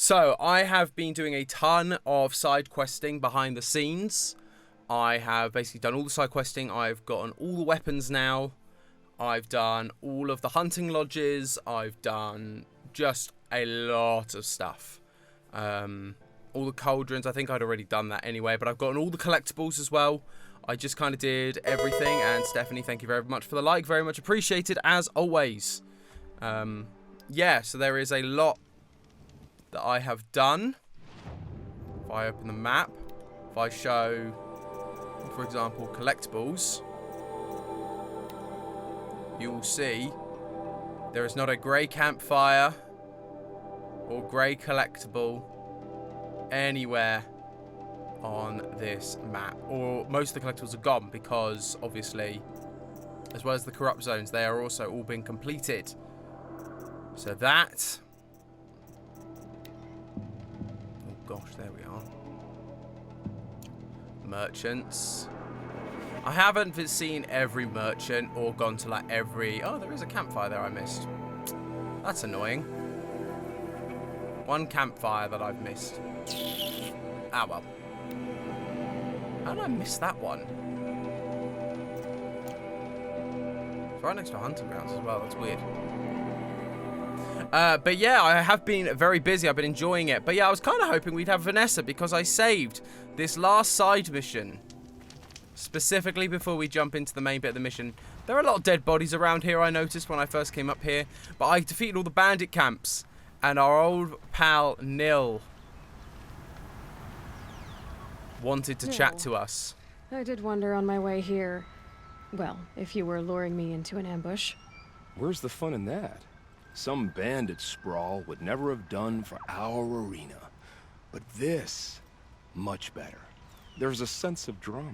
So, I have been doing a ton of side questing behind the scenes. I have basically done all the side questing. I've gotten all the weapons now. I've done all of the hunting lodges. I've done just a lot of stuff. All the cauldrons, I think I'd already done that anyway, but I've gotten all the collectibles as well. I just kind of did everything, and Stephanie, thank you very much for the like. Very much appreciated, as always. Yeah, so there is a lot that I have done. If I open the map, if I show, for example, collectibles, you will see there is not a grey campfire or grey collectible anywhere on this map. Or most of the collectibles are gone because, obviously, as well as the corrupt zones, they are also all being completed. So that... oh gosh, there we are. Merchants. I haven't seen every merchant or gone to like every... oh, there is a campfire there I missed. That's annoying. One campfire that I've missed. Ah, well. How did I miss that one? It's right next to hunting grounds as well. That's weird. But yeah, I have been very busy. I've been enjoying it. But yeah, I was kind of hoping we'd have Vanessa because I saved this last side mission specifically before we jump into the main bit of the mission. There are a lot of dead bodies around here, I noticed when I first came up here. But I defeated all the bandit camps. And our old pal, Nil, wanted to chat to us. I did wonder on my way here. Well, if you were luring me into an ambush. Where's the fun in that? Some bandit sprawl would never have done for our arena. But this, much better. There's a sense of drama.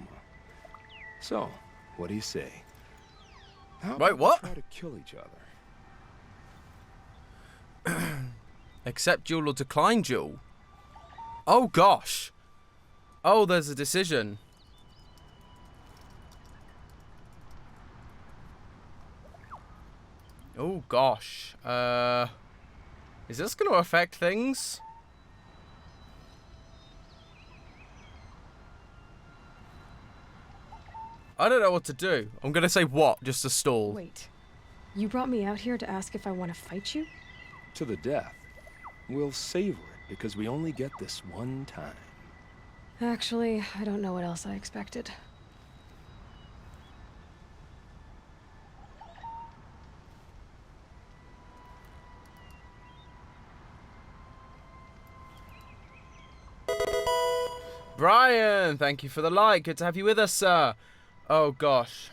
So, what do you say? How Wait, what? Try to kill each other. Accept duel or decline duel? Oh, gosh. Oh, there's a decision. Oh, gosh. Is this going to affect things? I don't know what to do. I'm going to say what, just to stall. Wait. You brought me out here to ask if I want to fight you? To the death. We'll savor it because we only get this one time. Actually, I don't know what else I expected. Brian, thank you for the like. Good to have you with us, sir. Oh, gosh.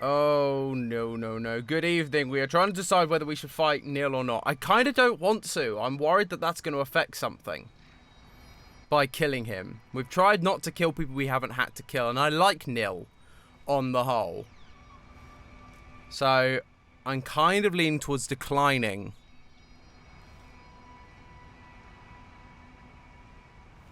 Oh, no, no, no. Good evening. We are trying to decide whether we should fight Nil or not. I kind of don't want to. I'm worried that that's going to affect something by killing him. We've tried not to kill people we haven't had to kill, and I like Nil on the whole. So, I'm kind of leaning towards declining.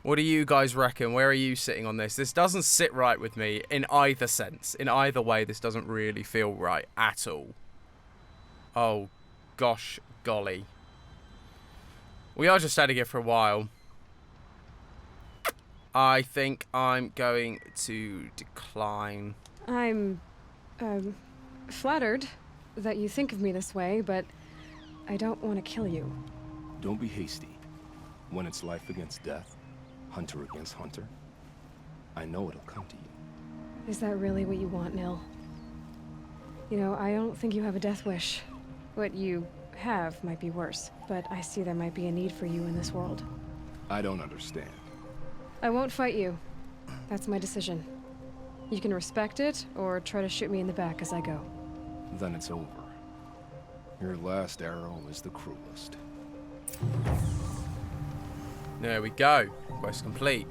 What do you guys reckon? Where are you sitting on this? This doesn't sit right with me in either sense. In either way, this doesn't really feel right at all. Oh, gosh, golly. We are just staying here for a while. I think I'm going to decline. I'm, flattered that you think of me this way, but I don't want to kill you. Don't be hasty. When it's life against death, hunter against hunter, I know it'll come to you. Is that really what you want, Nil? You know, I don't think you have a death wish. What you have might be worse, but I see there might be a need for you in this world. I don't understand. I won't fight you. That's my decision. You can respect it, or try to shoot me in the back as I go. Then it's over. Your last arrow is the cruelest. There we go. Quest complete.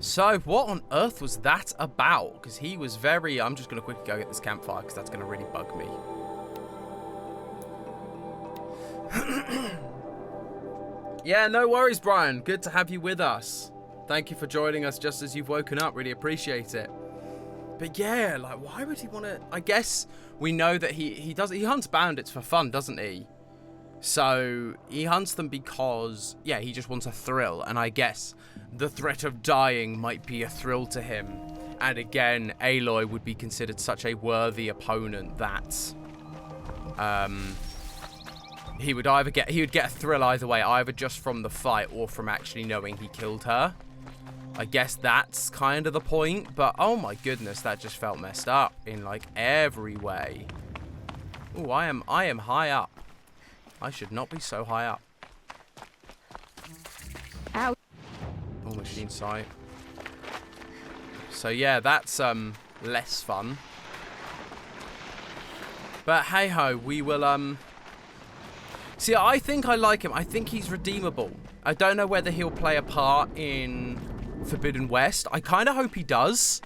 So, what on earth was that about? Because he was very... I'm just going to quickly go get this campfire, because that's going to really bug me. Yeah, no worries, Brian. Good to have you with us. Thank you for joining us just as you've woken up. Really appreciate it. But yeah, like, why would he want to... I guess we know that he hunts bandits for fun, doesn't he? So he hunts them because, yeah, he just wants a thrill. And I guess the threat of dying might be a thrill to him. And again, Aloy would be considered such a worthy opponent that he would get a thrill either way, either just from the fight or from actually knowing he killed her. I guess that's kind of the point, but oh my goodness, that just felt messed up in like every way. Oh, I am high up. I should not be so high up. Ow. Oh, machine sight. So yeah, that's less fun. But hey ho, we will see, I think I like him. I think he's redeemable. I don't know whether he'll play a part in Forbidden West. I kind of hope he does,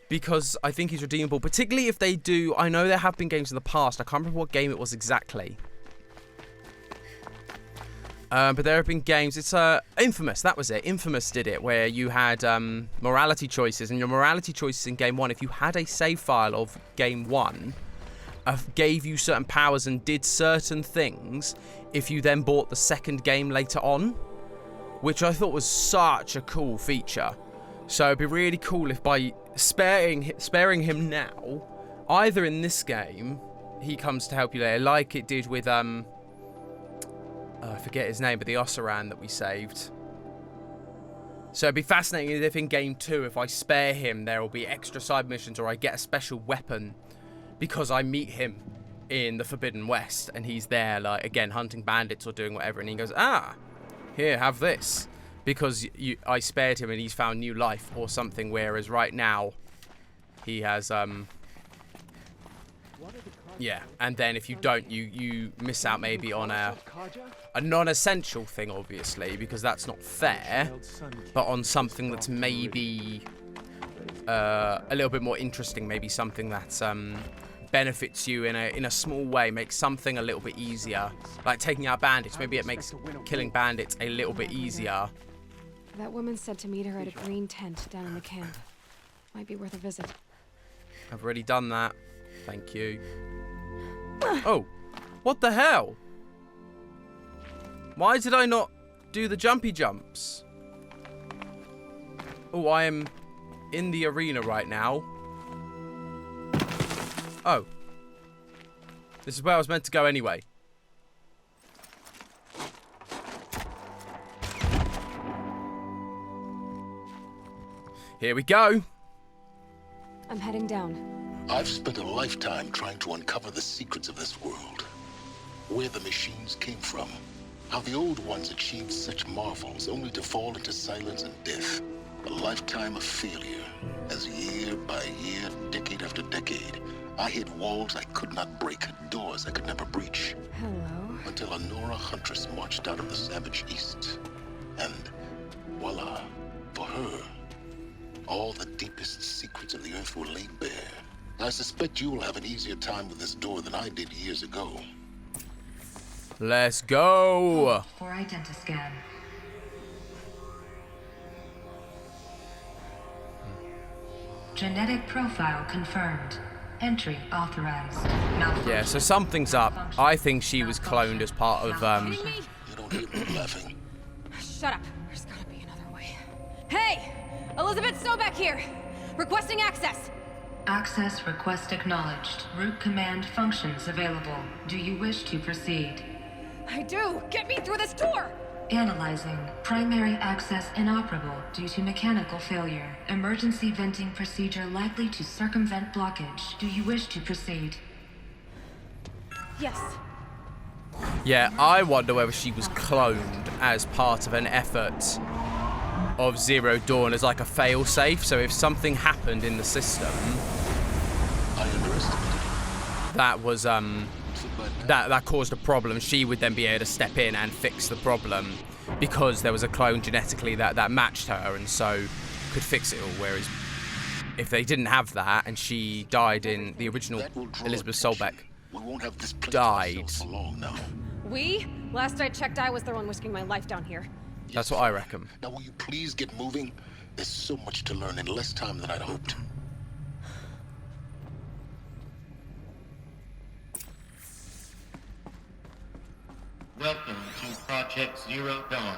because I think he's redeemable, particularly if they do. I know there have been games in the past. I can't remember what game it was exactly. But there have been games. It's Infamous. That was it. Infamous did it, where you had morality choices, and your morality choices in game one, if you had a save file of game one, gave you certain powers and did certain things if you then bought the second game later on, which I thought was such a cool feature. So it'd be really cool if by sparing him now, either in this game, he comes to help you later, like it did with I forget his name, but the Ossaran that we saved. So it'd be fascinating if in game 2, if I spare him, there will be extra side missions, or I get a special weapon because I meet him in the Forbidden West and he's there, like, again, hunting bandits or doing whatever, and he goes, ah, here, have this, because I spared him and he's found new life or something, whereas right now he has yeah, and then if you don't, you miss out maybe on a non-essential thing, obviously, because that's not fair, but on something that's maybe a little bit more interesting, maybe something that benefits you in a small way, makes something a little bit easier, like taking out bandits. Maybe it makes killing bandits a little bit easier. That woman said to meet her at a green tent down in the camp. Might be worth a visit. I've already done that. Thank you. Oh, what the hell? Why did I not do the jumpy jumps? Oh, I am in the arena right now. Oh. This is where I was meant to go anyway. Here we go. I'm heading down. I've spent a lifetime trying to uncover the secrets of this world. Where the machines came from. How the old ones achieved such marvels only to fall into silence and death. A lifetime of failure, as year by year, decade after decade, I hit walls I could not break, doors I could never breach. Hello. Until a Nora huntress marched out of the savage east. And voila, for her, all the deepest secrets of the earth were laid bare. I suspect you will have an easier time with this door than I did years ago. Let's go. For identiscan. Genetic profile confirmed. Entry authorized. Yeah, so something's up. I think she was cloned as part of You don't hear me laughing. Shut up. There's gotta be another way. Hey! Elizabeth Sobeck here! Requesting access! Access request acknowledged. Root command functions available. Do you wish to proceed? I do! Get me through this door! Analyzing. Primary access inoperable due to mechanical failure. Emergency venting procedure likely to circumvent blockage. Do you wish to proceed? Yes. Yeah, I wonder whether she was cloned as part of an effort of Zero Dawn as like a fail-safe. So if something happened in the system I underestimated that was that caused a problem, she would then be able to step in and fix the problem because there was a clone genetically that matched her and so could fix it all. Whereas if they didn't have that and she died in the original, Elizabeth Sobeck we won't have this place died. to ourselves for long now. We? Last I checked, I was the one risking my life down here. That's what I reckon. Now will you please get moving? There's so much to learn in less time than I'd hoped. Project Zero Dawn.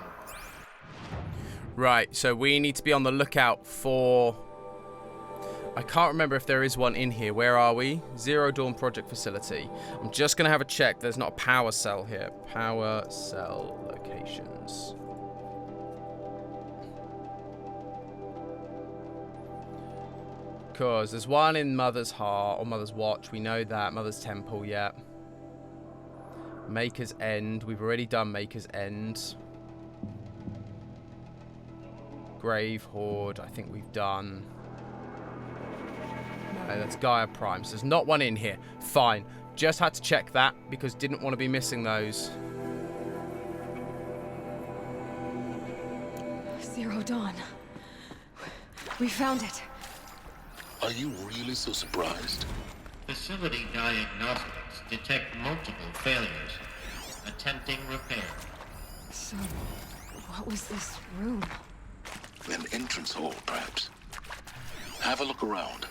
Right, so we need to be on the lookout for... I can't remember if there is one in here. Where are we? Zero Dawn Project Facility. I'm just going to have a check. There's not a power cell here. Power cell locations. Because there's one in Mother's Heart, or Mother's Watch. We know that. Mother's Temple, yeah. Maker's End. We've already done Maker's End. Grave Horde, I think we've done. No, that's Gaia Prime. So there's not one in here. Fine. Just had to check that because didn't want to be missing those. Zero Dawn. We found it. Are you really so surprised? Facility diagnostics detect multiple failures. Attempting repair. So, what was this room? An entrance hall, perhaps. Have a look around.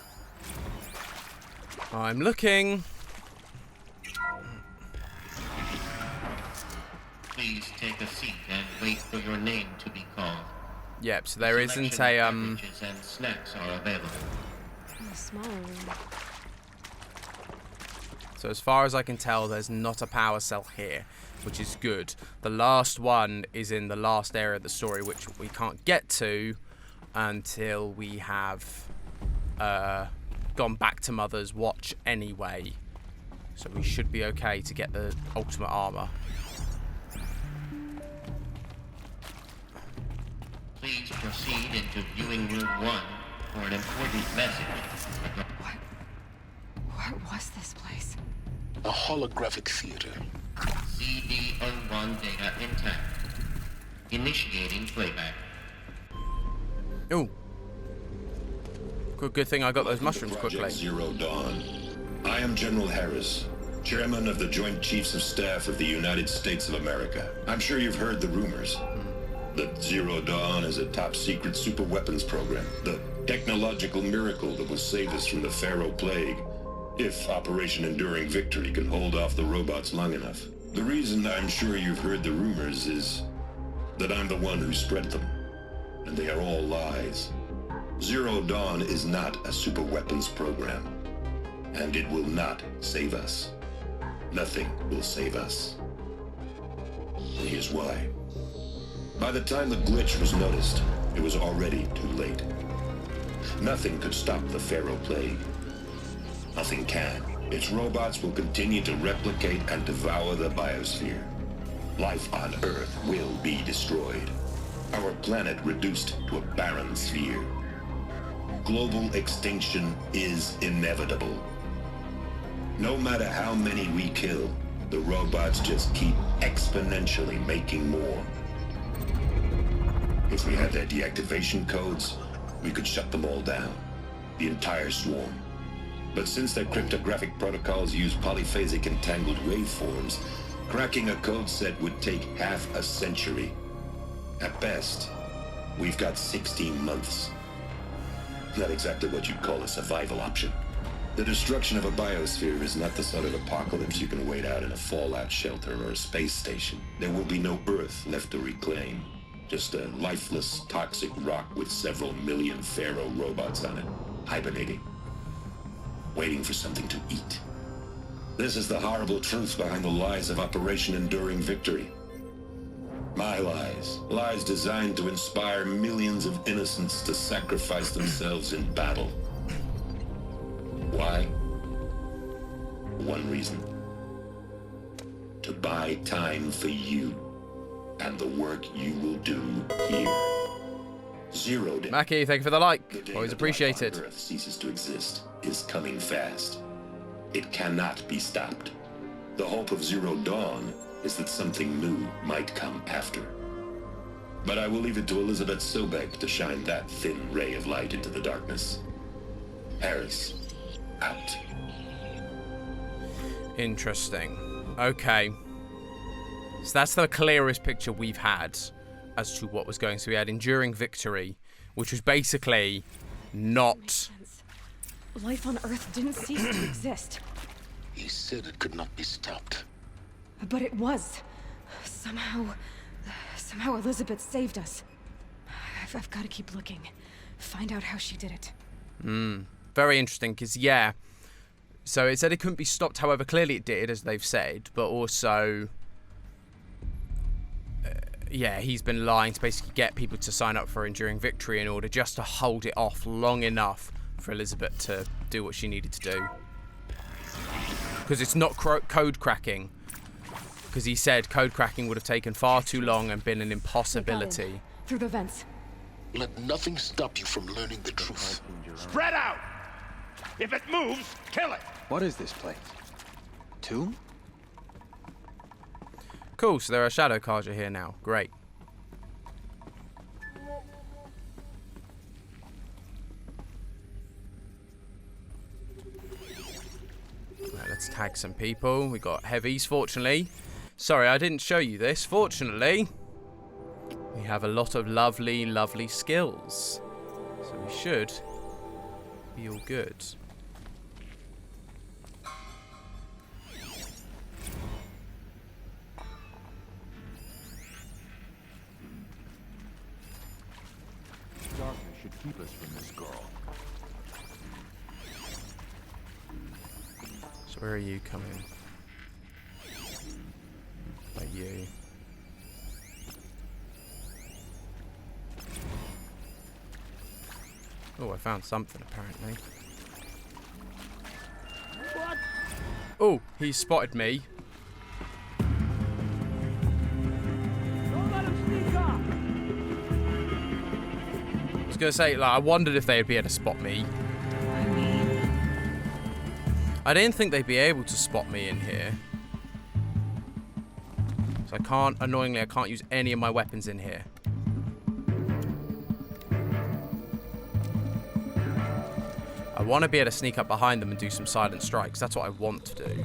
I'm looking. Please take a seat and wait for your name to be called. Yep, so there isn't Selection a, of beverages and snacks are available. A smaller room. So as far as I can tell, there's not a power cell here, which is good. The last one is in the last area of the story, which we can't get to until we have gone back to Mother's Watch anyway. So we should be okay to get the ultimate armor. Please proceed into viewing room 1 for an important message. What was this place? A holographic theater. CD-01 data intact. Initiating playback. Ooh. Good thing I got those mushrooms Project quickly. Zero Dawn. I am General Harris, Chairman of the Joint Chiefs of Staff of the United States of America. I'm sure you've heard the rumors that Zero Dawn is a top-secret superweapons program, the technological miracle that will save us from the Pharaoh Plague, if Operation Enduring Victory can hold off the robots long enough. The reason I'm sure you've heard the rumors is that I'm the one who spread them, and they are all lies. Zero Dawn is not a superweapons program, and it will not save us. Nothing will save us. And here's why. By the time the glitch was noticed, it was already too late. Nothing could stop the Pharaoh Plague. Nothing can. Its robots will continue to replicate and devour the biosphere. Life on Earth will be destroyed. Our planet reduced to a barren sphere. Global extinction is inevitable. No matter how many we kill, the robots just keep exponentially making more. If we had their deactivation codes, we could shut them all down. The entire swarm. But since their cryptographic protocols use polyphasic entangled waveforms, cracking a code set would take half a century. At best, we've got 16 months. Not exactly what you'd call a survival option. The destruction of a biosphere is not the sort of apocalypse you can wait out in a fallout shelter or a space station. There will be no Earth left to reclaim. Just a lifeless, toxic rock with several million Pharaoh robots on it, hibernating, waiting for something to eat. This is the horrible truth behind the lies of Operation Enduring Victory. My lies. Lies designed to inspire millions of innocents to sacrifice themselves in battle. Why? One reason. To buy time for you and the work you will do here. Zero Day. Mackie, thank you for the like. The day Always that appreciated. life on Earth ceases to exist is coming fast. It cannot be stopped. The hope of Zero Dawn is that something new might come after. But I will leave it to Elizabeth Sobek to shine that thin ray of light into the darkness. Harris, out. Interesting. Okay. So that's the clearest picture we've had as to what was going. So we had Enduring Victory, which was basically not... Life on Earth didn't cease to exist. He said it could not be stopped. But it was. Somehow, Somehow Elizabeth saved us. I've got to keep looking. Find out how she did it. Very interesting, because, yeah. So it said it couldn't be stopped, however, clearly it did, as they've said. But also, yeah, he's been lying to basically get people to sign up for Enduring Victory in order just to hold it off long enough for Elizabeth to do what she needed to do. Because it's not code cracking. Because he said code cracking would have taken far too long and been an impossibility. Through the vents. Let nothing stop you from learning the truth. Spread out! If it moves, kill it! What is this place? Tomb? Cool, so there are shadow cards here now. Great. Right, let's tag some people. We got heavies, fortunately. Sorry, I didn't show you this. Fortunately, we have a lot of lovely, lovely skills. So we should be all good. Darkness should keep us from this girl. So where are you coming? Like you. Oh, I found something apparently. What? Oh, he spotted me. Don't let him sneak up! I was gonna say, like, I wondered if they'd be able to spot me. I mean, I didn't think they'd be able to spot me in here. So annoyingly, I can't use any of my weapons in here. I want to be able to sneak up behind them and do some silent strikes. That's what I want to do.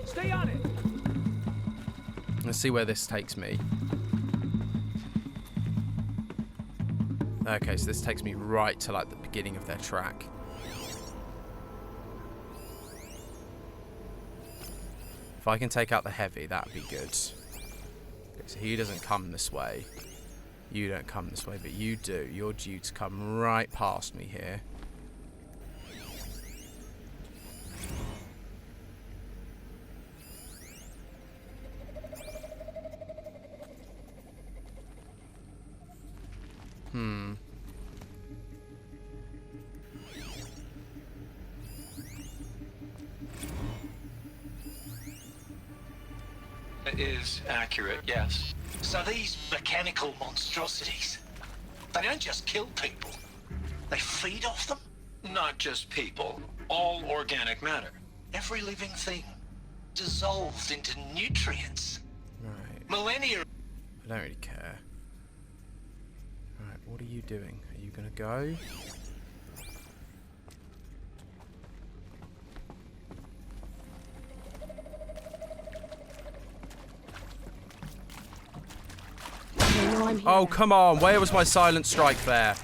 Stay on it! Let's see where this takes me. Okay, so this takes me right to, like, the beginning of their track. If I can take out the heavy, that'd be good. Okay, so he doesn't come this way. You don't come this way, but you do. You're due to come right past me here. It is accurate, yes. So these mechanical monstrosities, they don't just kill people. They feed off them? Not just people. All organic matter. Every living thing. Dissolved into nutrients. Right. Millennia. I don't really care. Right, what are you doing? Are you gonna go? they know I'm here. Oh, come on. Where was my silent strike there?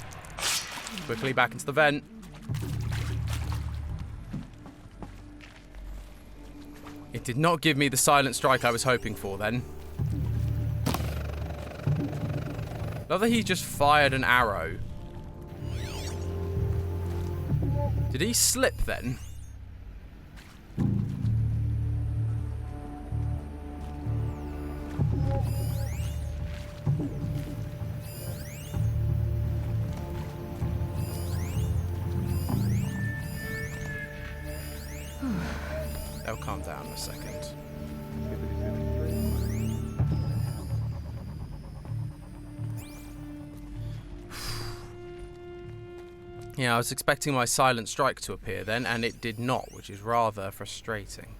Quickly back into the vent. It did not give me the silent strike I was hoping for then. Love that he just fired an arrow. Did he slip then? They'll calm down in a second. Yeah, I was expecting my silent strike to appear then, and it did not, which is rather frustrating.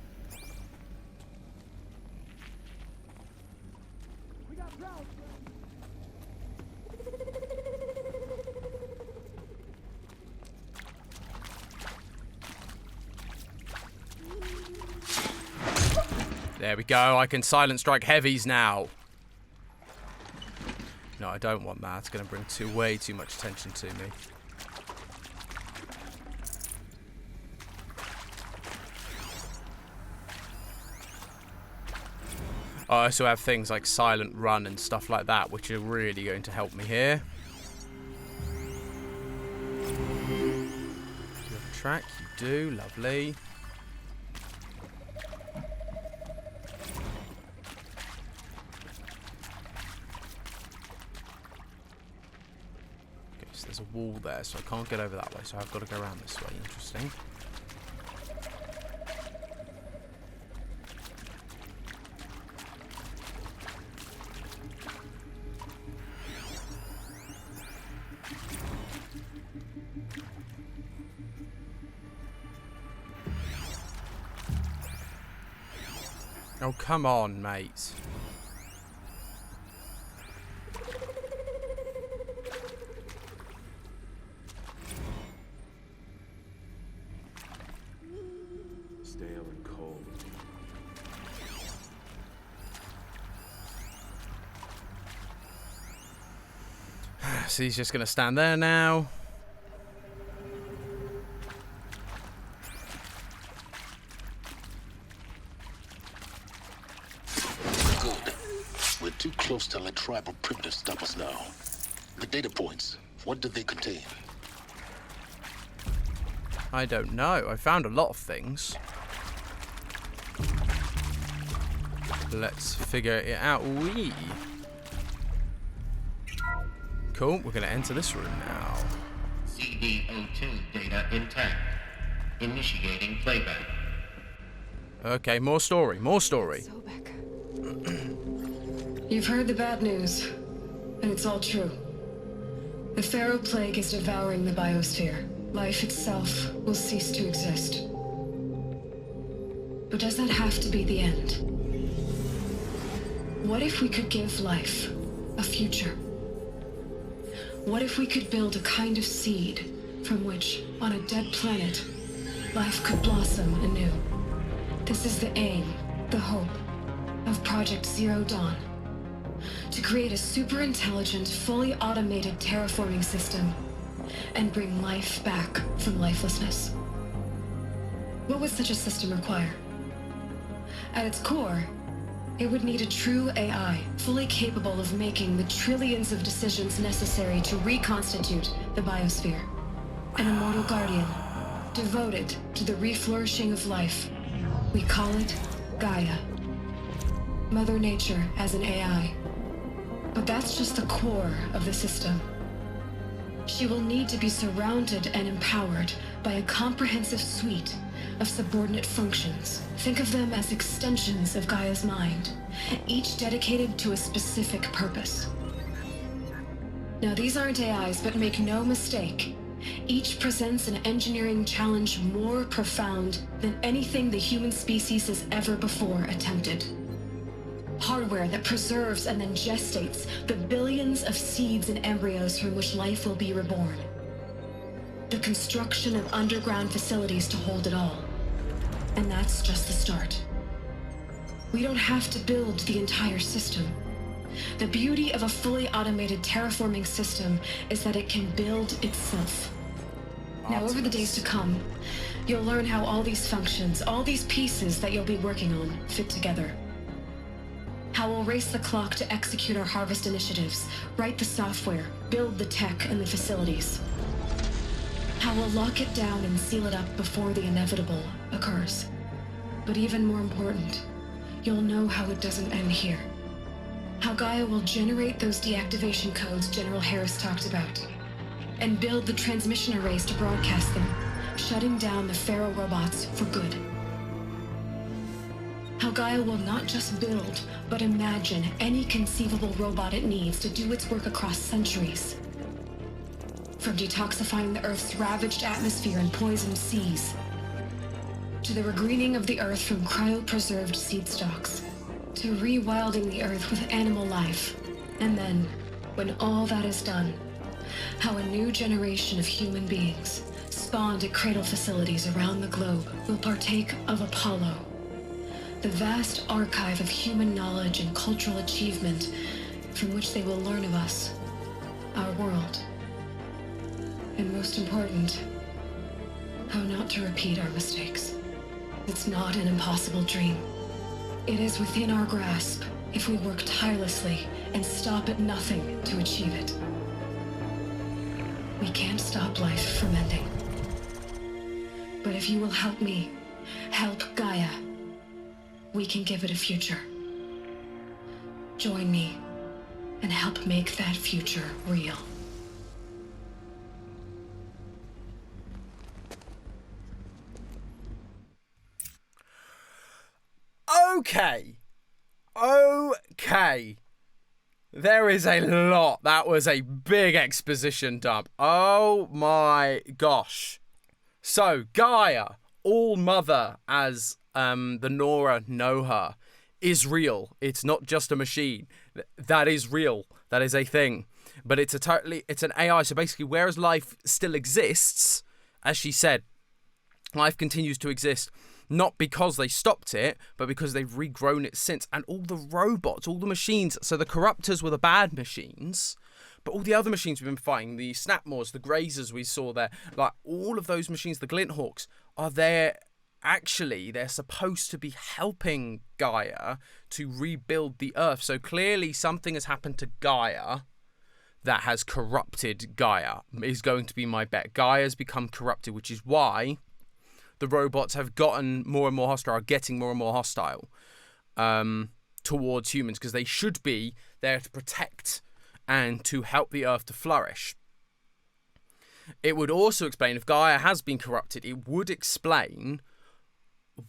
There we go, I can silent strike heavies now. No, I don't want that. It's going to bring way too much attention to me. I also have things like Silent Run and stuff like that, which are really going to help me here. Do you have a track? You do. Lovely. Okay, so there's a wall there, so I can't get over that way, so I've got to go around this way. Interesting. Oh, come on, mate. Stale and cold. So he's just going to stand there now. Too close to let tribal primitives stop us now. The data points, what do they contain? I don't know. I found a lot of things. Let's figure it out. Wee. Cool. We're going to enter this room now. CD02 data intact. Initiating playback. Okay, more story. More story. Sobek. You've heard the bad news, and it's all true. The Pharaoh Plague is devouring the biosphere. Life itself will cease to exist. But does that have to be the end? What if we could give life a future? What if we could build a kind of seed from which, on a dead planet, life could blossom anew? This is the aim, the hope, of Project Zero Dawn. To create a super-intelligent, fully automated terraforming system and bring life back from lifelessness. What would such a system require? At its core, it would need a true AI, fully capable of making the trillions of decisions necessary to reconstitute the biosphere. An immortal guardian, devoted to the reflourishing of life. We call it Gaia. Mother Nature as an AI. But that's just the core of the system. She will need to be surrounded and empowered by a comprehensive suite of subordinate functions. Think of them as extensions of Gaia's mind, each dedicated to a specific purpose. Now, these aren't AIs, but make no mistake, each presents an engineering challenge more profound than anything the human species has ever before attempted. Hardware that preserves and then gestates the billions of seeds and embryos from which life will be reborn. The construction of underground facilities to hold it all. And that's just the start. We don't have to build the entire system. The beauty of a fully automated terraforming system is that it can build itself. Now, over the days to come, you'll learn how all these functions, all these pieces that you'll be working on, fit together. How we'll race the clock to execute our harvest initiatives, write the software, build the tech and the facilities. How we'll lock it down and seal it up before the inevitable occurs. But even more important, you'll know how it doesn't end here. How Gaia will generate those deactivation codes General Harris talked about, and build the transmission arrays to broadcast them, shutting down the Pharaoh robots for good. How Gaia will not just build, but imagine any conceivable robot it needs to do its work across centuries. From detoxifying the Earth's ravaged atmosphere and poisoned seas, to the regreening of the Earth from cryopreserved seed stalks, to rewilding the Earth with animal life. And then, when all that is done, how a new generation of human beings, spawned at cradle facilities around the globe, will partake of Apollo, the vast archive of human knowledge and cultural achievement from which they will learn of us, our world. And most important, how not to repeat our mistakes. It's not an impossible dream. It is within our grasp, if we work tirelessly and stop at nothing to achieve it. We can't stop life from ending. But if you will help me, help Gaia, we can give it a future. Join me and help make that future real. Okay. There is a lot. That was a big exposition dump. Oh my gosh. So, Gaia, All Mother, as the Nora know her, is real. It's not just a machine. That is real. That is a thing. But it's an AI. So basically, whereas life still exists, as she said, life continues to exist. Not because they stopped it, but because they've regrown it since. And all the robots, all the machines, so the Corruptors were the bad machines, but all the other machines we've been fighting, the Snapmaws, the Grazers we saw there, like all of those machines, the Glinthawks, are there. Actually, they're supposed to be helping Gaia to rebuild the Earth. So clearly something has happened to Gaia that has corrupted Gaia, is going to be my bet. Gaia's become corrupted, which is why the robots have gotten more and more hostile, are getting more and more hostile towards humans, because they should be there to protect and to help the Earth to flourish. It would also explain, if Gaia has been corrupted, it would explain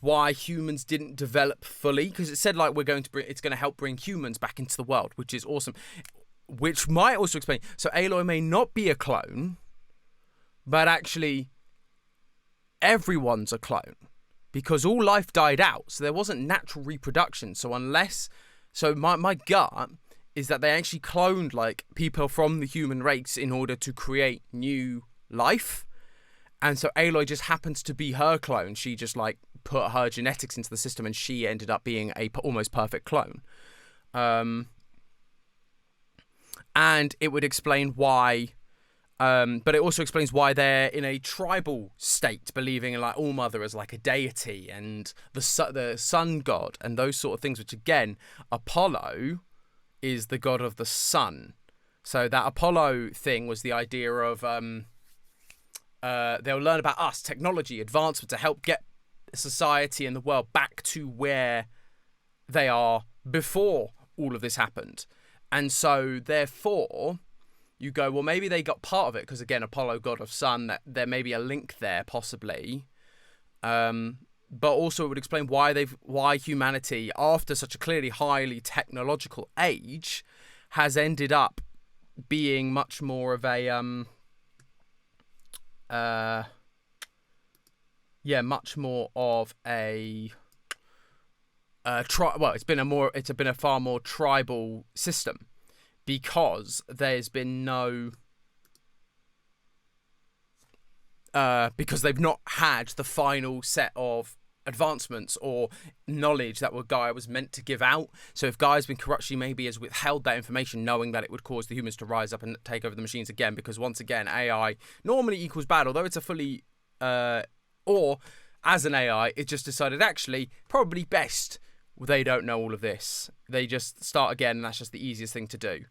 why humans didn't develop fully, because it said like it's going to help bring humans back into the world, which is awesome. Which might also explain, so Aloy may not be a clone, but actually everyone's a clone, because all life died out, so there wasn't natural reproduction. So my gut is that they actually cloned like people from the human race in order to create new life. And so Aloy just happens to be her clone. She just like put her genetics into the system, and she ended up being a almost perfect clone. And it would explain why, but it also explains why they're in a tribal state, believing in like All Mother as like a deity and the sun god and those sort of things, which again, Apollo is the god of the sun. So that Apollo thing was the idea of they'll learn about us, technology, advancement to help get society and the world back to where they are before all of this happened. And so therefore you go, well, maybe they got part of it, because again, Apollo, god of sun, that there may be a link there possibly. But also it would explain why humanity, after such a clearly highly technological age, has ended up being much more of a much more of a it's been a far more tribal system, because there's been no because they've not had the final set of advancements or knowledge that Gaia was meant to give out. So if Gaia's been corrupt, she maybe has withheld that information, knowing that it would cause the humans to rise up and take over the machines again, because once again, AI normally equals bad, although it's a fully or as an AI, it just decided actually probably best they don't know all of this. They just start again, and that's just the easiest thing to do.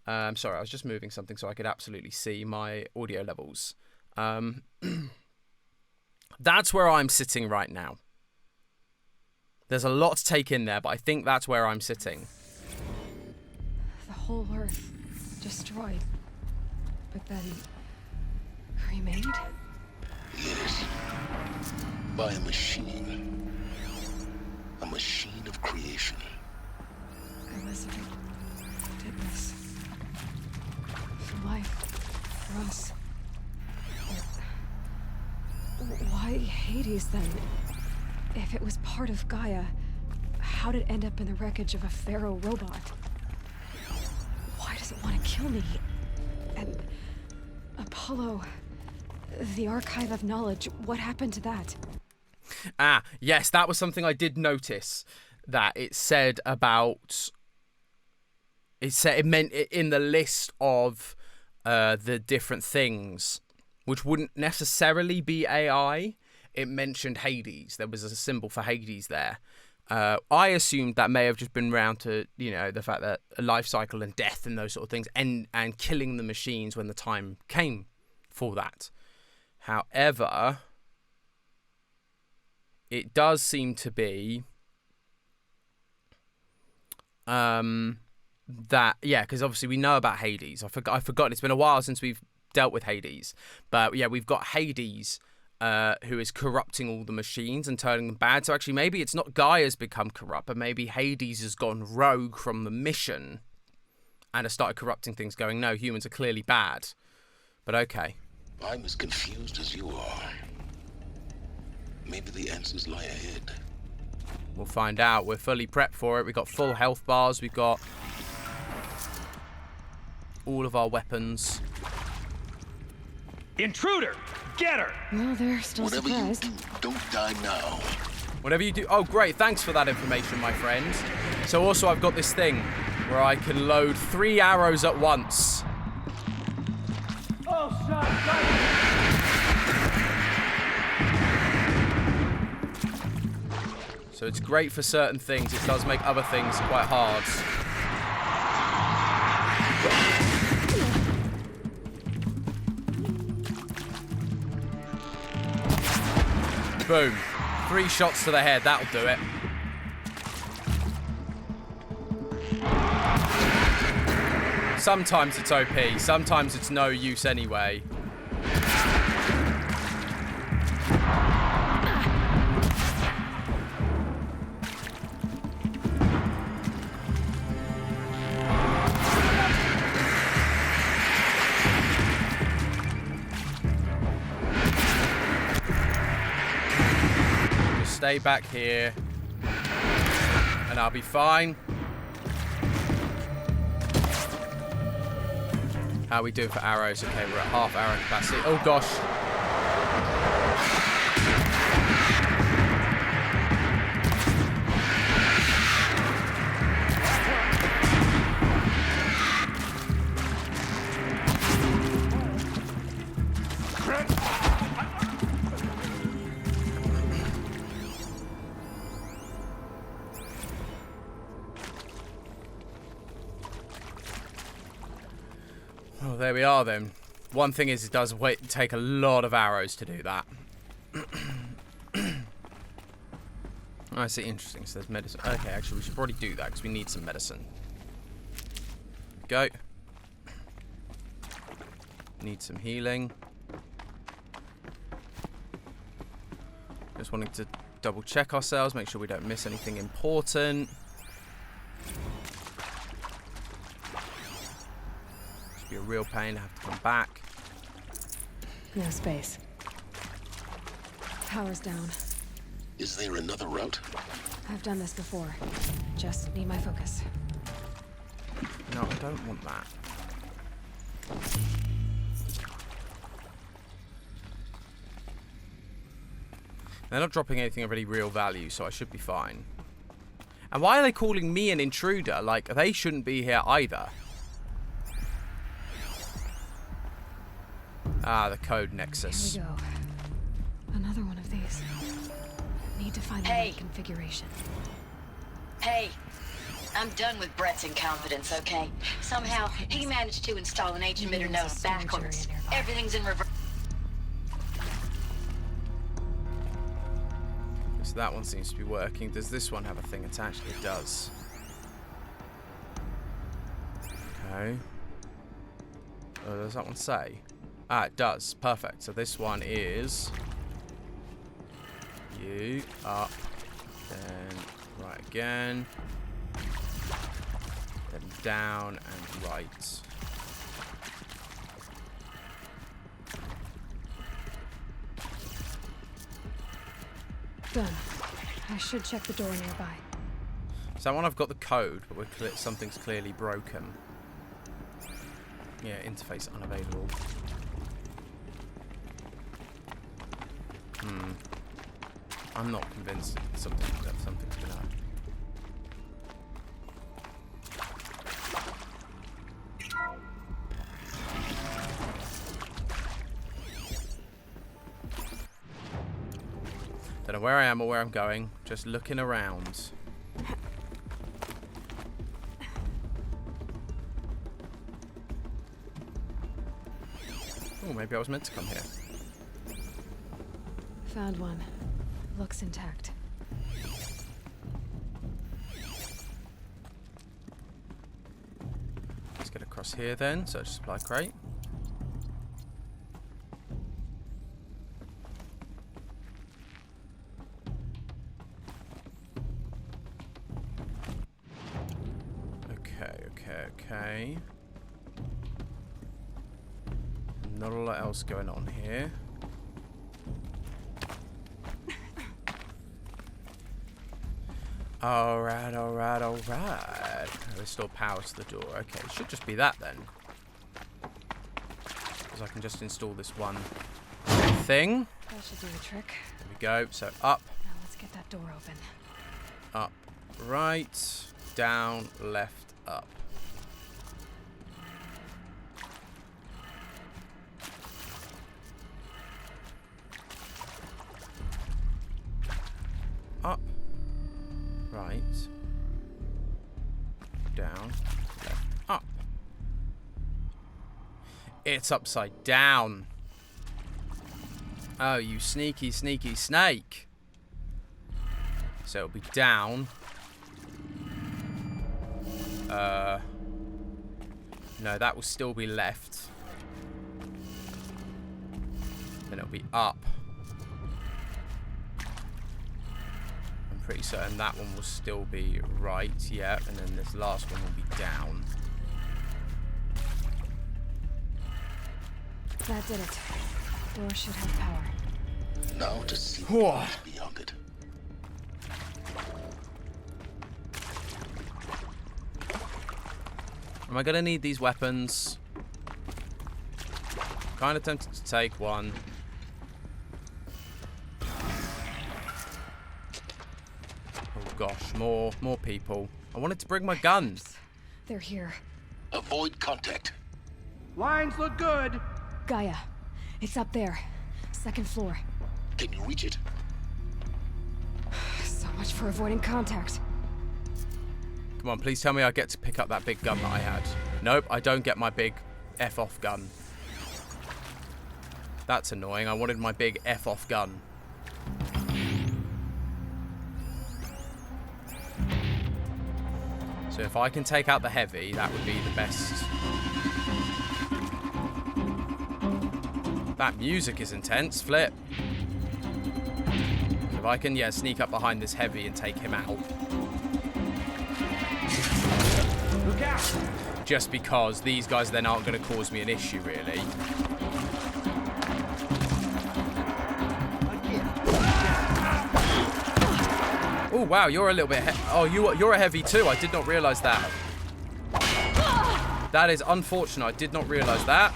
Sorry, I was just moving something so I could absolutely see my audio levels. That's where I'm sitting right now. There's a lot to take in there, but I think that's where I'm sitting. The whole Earth destroyed, but then remade? Yes. By a machine. A machine of creation. Elizabeth did this. For life. For us. Why Hades then? If it was part of Gaia, how did it end up in the wreckage of a pharaoh robot? Why does it want to kill me? And Apollo, the archive of knowledge, what happened to that? Ah, yes, that was something I did notice, that it said about, it meant in the list of the different things, which wouldn't necessarily be AI. It mentioned Hades. There was a symbol for Hades there. I assumed that may have just been round to, you know, the fact that a life cycle and death and those sort of things, and killing the machines when the time came for that. However, it does seem to be that, yeah, because obviously we know about Hades. I forgot. It's been a while since we've dealt with Hades, but yeah, we've got Hades. Who is corrupting all the machines and turning them bad. So actually, maybe it's not Gaia's become corrupt, but maybe Hades has gone rogue from the mission and has started corrupting things, going, no, humans are clearly bad. But okay. I'm as confused as you are. Maybe the answers lie ahead. We'll find out. We're fully prepped for it. We've got full health bars. We've got all of our weapons. Intruder! Get her! Well, they're still surprised. You do, don't die now. Whatever you do. Oh, great. Thanks for that information, my friend. So also I've got this thing where I can load 3 arrows at once. Oh, shot! So it's great for certain things. It does make other things quite hard. Boom. 3 shots to the head. That'll do it. Sometimes it's OP. Sometimes it's no use anyway. Stay back here and I'll be fine. How are we doing for arrows? Okay, we're at half arrow capacity. Oh gosh. Well, there we are then. One thing is, it does take a lot of arrows to do that. I see, interesting. So there's medicine. Okay, actually, we should probably do that because we need some medicine. Go. Need some healing. Just wanting to double check ourselves, make sure we don't miss anything important. Be a real pain to have to come back. No space. Power's down. Is there another route? I've done this before. Just need my focus. No, I don't want that. They're not dropping anything of any real value, so I should be fine. And why are they calling me an intruder? Like, they shouldn't be here either. Ah, the code nexus. Here we go. Another one of these. Need to find the right configuration. Hey, I'm done with Brett's incompetence, okay? Somehow, he managed to install an age emitter node backwards. Everything's in reverse. So that one seems to be working. Does this one have a thing attached? It does. Okay. Oh, does that one say? Ah, it does. Perfect. So this one is you up, then right again, then down and right. Done. I should check the door nearby. So that one I've got the code, but something's clearly broken. Yeah, interface unavailable. I'm not convinced that something's gonna happen. Don't know where I am or where I'm going. Just looking around. Oh, maybe I was meant to come here. Found one. Looks intact. Let's get across here then. Search supply crate. Okay. Not a lot else going on here. Alright. Restore power to the door. Okay, it should just be that then. Because I can just install this one thing. That should do the trick. There we go. So up. Now let's get that door open. Up, right, down, left, up. Up, right, down, left, up. It's upside down. Oh, you sneaky, sneaky snake. So it'll be down. No, that will still be left. Then it'll be up. I'm pretty certain that one will still be right, yeah. And then this last one will be down. That did it. Door should have power. Now to see what's beyond it. Am I gonna need these weapons? Kind of tempted to take one. Oh gosh, more people. I wanted to bring my gun. They're here. Avoid contact. Lines look good. Gaia. It's up there. Second floor. Can you reach it? So much for avoiding contact. Come on, please tell me I get to pick up that big gun that I had. Nope, I don't get my big F-off gun. That's annoying. I wanted my big F-off gun. So if I can take out the heavy, that would be the best. That music is intense. Flip. So if I can, yeah, sneak up behind this heavy and take him out. Look out! Just because these guys then aren't going to cause me an issue, really. Oh wow, you're a little bit. You're a heavy too. I did not realise that. That is unfortunate. I did not realise that.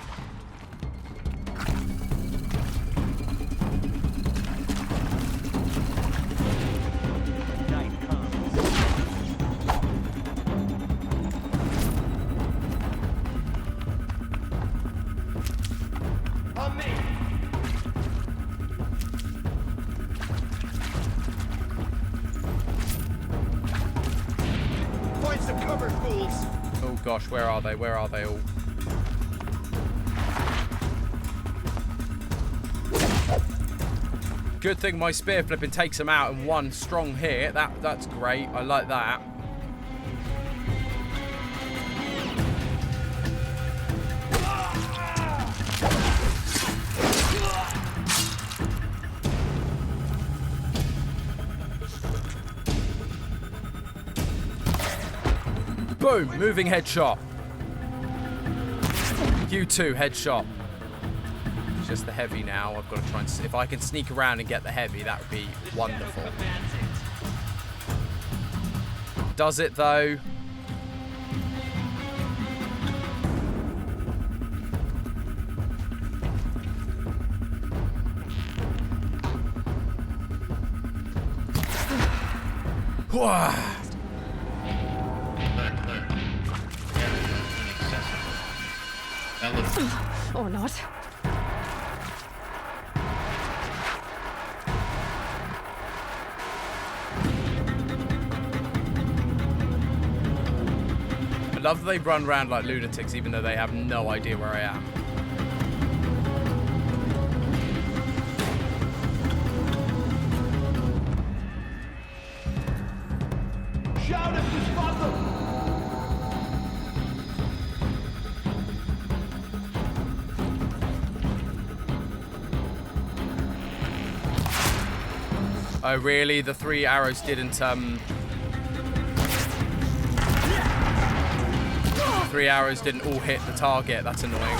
Gosh, where are they? Where are they all? Good thing my spear flipping takes them out in one strong hit. That's great. I like that. Boom! Moving headshot. You too, headshot. It's just the heavy now. I've got to try and... If I can sneak around and get the heavy, that would be wonderful. Does it, though? Whoa! Or not. love that they run around like lunatics even though they have no idea where I am. Shout if you spot them! Oh really? The 3 arrows didn't 3 arrows didn't all hit the target. That's annoying.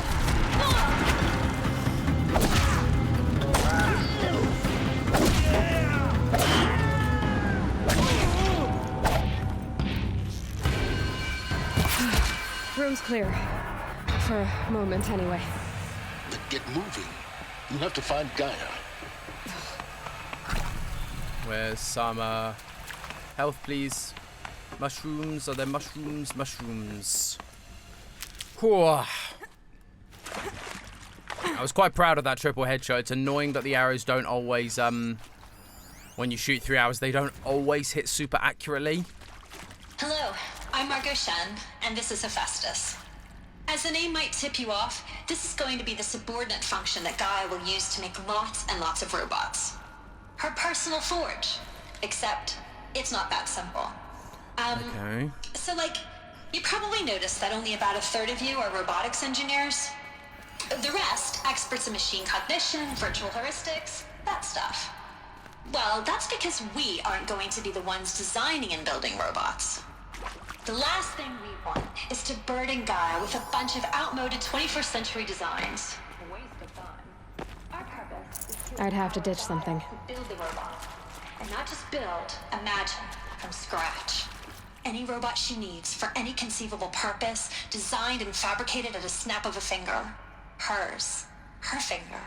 Room's clear. For a moment, anyway. Then get moving. You have to find Gaia. Where's some health, please? Mushrooms. Are there mushrooms? Mushrooms. Whew. I was quite proud of that triple headshot. It's annoying that the arrows don't always, when you shoot 3 arrows, they don't always hit super accurately. Hello, I'm Margot Shen, and this is Hephaestus. As the name might tip you off, this is going to be the subordinate function that Gaia will use to make lots and lots of robots. Her personal forge. Except, it's not that simple. Okay. So, like, you probably noticed that only about a third of you are robotics engineers. The rest, experts in machine cognition, virtual heuristics, that stuff. Well, that's because we aren't going to be the ones designing and building robots. The last thing we want is to burden Gaia with a bunch of outmoded 21st century designs. A waste of time. Our purpose is to I'd have to ditch something. build the robot. And not just build, imagine, from scratch. Any robot she needs for any conceivable purpose, designed and fabricated at a snap of a finger. Hers. Her finger.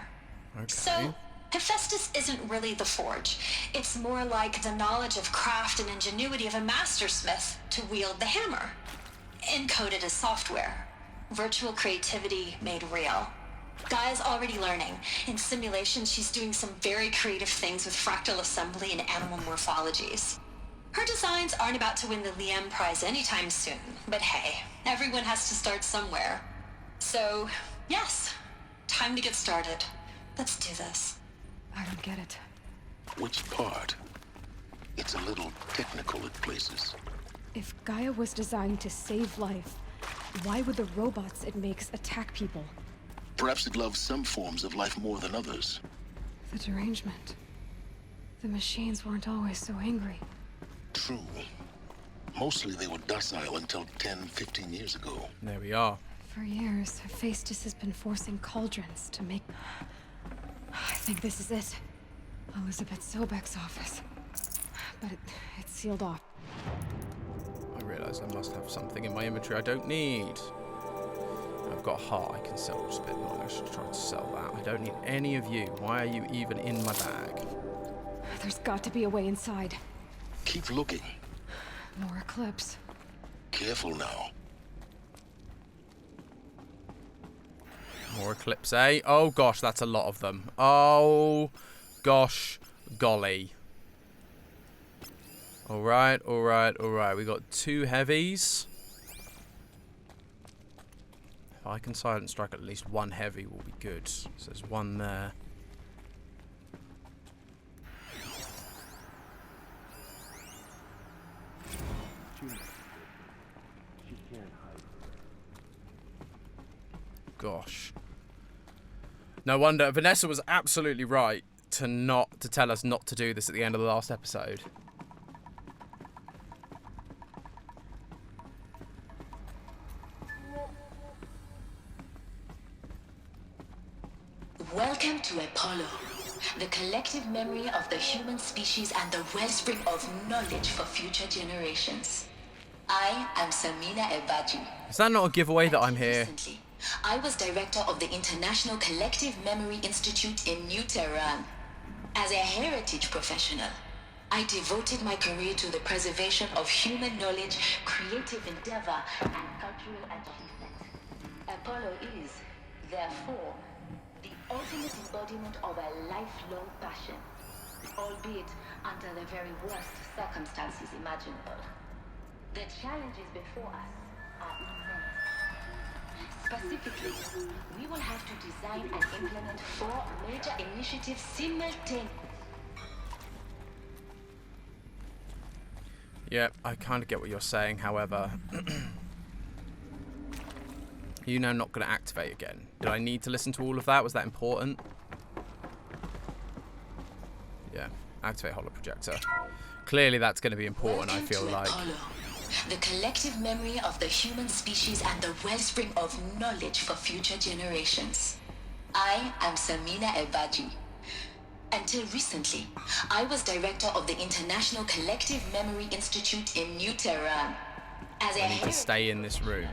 Okay. So, Hephaestus isn't really the forge. It's more like the knowledge of craft and ingenuity of a mastersmith to wield the hammer. Encoded as software. Virtual creativity made real. Gaia's already learning. In simulation, she's doing some very creative things with fractal assembly and animal morphologies. Her designs aren't about to win the Liam Prize anytime soon, but hey, everyone has to start somewhere. So, yes, time to get started. Let's do this. I don't get it. Which part? It's a little technical at places. If Gaia was designed to save life, why would the robots it makes attack people? Perhaps it loves some forms of life more than others. The derangement. The machines weren't always so angry. True. Mostly they were docile until 10, 15 years ago. There we are. For years, Hephaestus has been forcing cauldrons to make... I think this is it. Elizabeth Sobek's office. But it's sealed off. I realised I must have something in my inventory I don't need. I've got a heart I can sell, which is a bit annoying. I should try to sell that. I don't need any of you. Why are you even in my bag? There's got to be a way inside. Keep looking. More Eclipse. Careful now. More Eclipse, eh? Oh gosh, that's a lot of them. Oh gosh, golly. Alright, alright, alright. We got 2 heavies. If I can silent strike at least 1 heavy will be good. So there's 1 there. Gosh. No wonder Vanessa was absolutely right to tell us not to do this at the end of the last episode. Welcome to Apollo, the collective memory of the human species and the wellspring of knowledge for future generations. I am Samina Ebaji. Is that not a giveaway that I'm here? Recently, I was director of the International Collective Memory Institute in New Tehran. As a heritage professional, I devoted my career to the preservation of human knowledge, creative endeavor, and cultural achievement. Apollo is, therefore, the ultimate embodiment of a lifelong passion, albeit under the very worst circumstances imaginable. The challenges before us are immense. Specifically, we will have to design and implement 4 major initiatives simultaneously. Yeah, I kind of get what you're saying, however. You know, not going to activate again. Did I need to listen to all of that? Was that important? Yeah, activate holoprojector. Clearly that's going to be important, I feel like. Apollo, the collective memory of the human species and the wellspring of knowledge for future generations. I am Samina Ebaji. Until recently, I was director of the International Collective Memory Institute in New Tehran. As I need to stay in this room.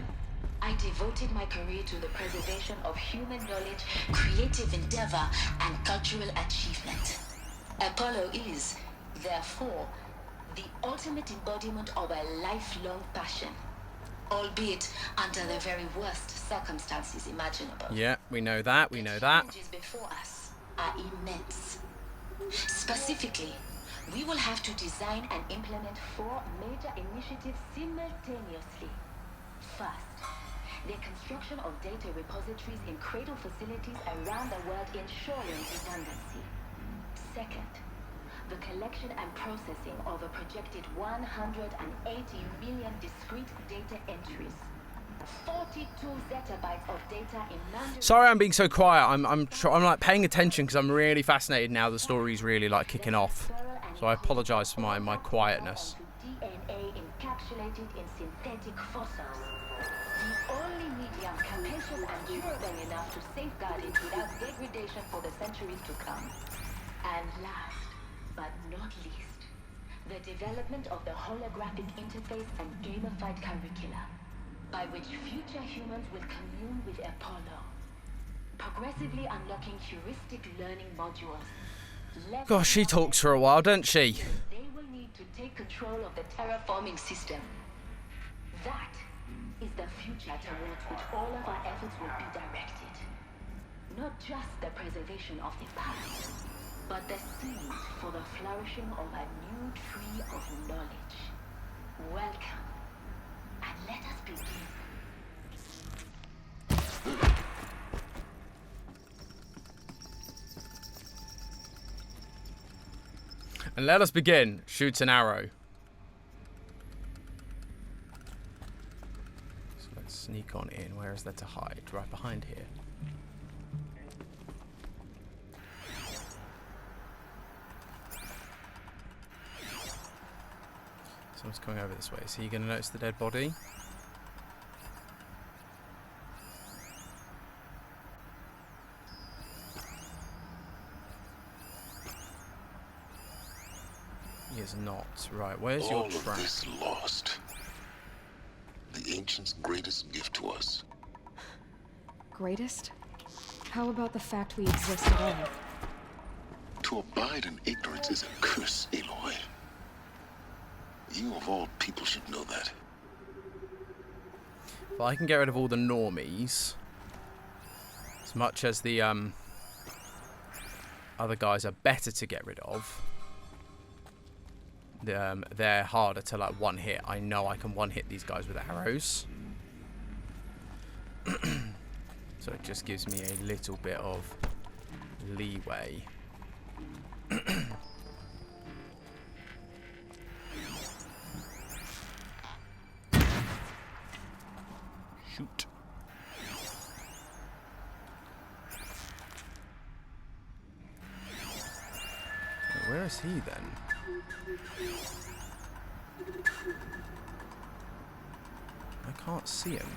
I devoted my career to the preservation of human knowledge, creative endeavor, and cultural achievement. Apollo is, therefore, the ultimate embodiment of a lifelong passion, albeit under the very worst circumstances imaginable. Yeah, we know that, we know that. The challenges before us are immense. Specifically, we will have to design and implement 4 major initiatives simultaneously. First, the construction of data repositories in cradle facilities around the world ensuring redundancy. Second, the collection and processing of a projected 180 million discrete data entries. 42 zettabytes of data in Sorry, I'm being so quiet. I'm like paying attention because I'm really fascinated now. The story's really like kicking off. So I apologise for my quietness. DNA encapsulated in synthetic fossils. The only medium capacious and durable enough to safeguard it without degradation for the centuries to come. And last, but not least, the development of the holographic interface and gamified curricula, by which future humans will commune with Apollo, progressively unlocking heuristic learning modules. Gosh, she talks for a while, doesn't she? They will need to take control of the terraforming system. That is the future towards which all of our efforts will be directed. Not just the preservation of the past, but the seed for the flourishing of a new tree of knowledge. Welcome, and let us begin. And let us begin. Shoots an arrow. So let's sneak on in. Where is there to hide? Right behind here. Someone's coming over this way. Is he going to notice the dead body? He is not. Right, where's your trap? All of this lost. The ancients' greatest gift to us. Greatest? How about the fact we exist at all? To abide in ignorance is a curse, Aloy. You of all people should know that. Well, I can get rid of all the normies. As much as the other guys are better to get rid of. They're harder to like one hit. I know I can one hit these guys with arrows. So it just gives me a little bit of leeway. Shoot. Where is he then? I can't see him.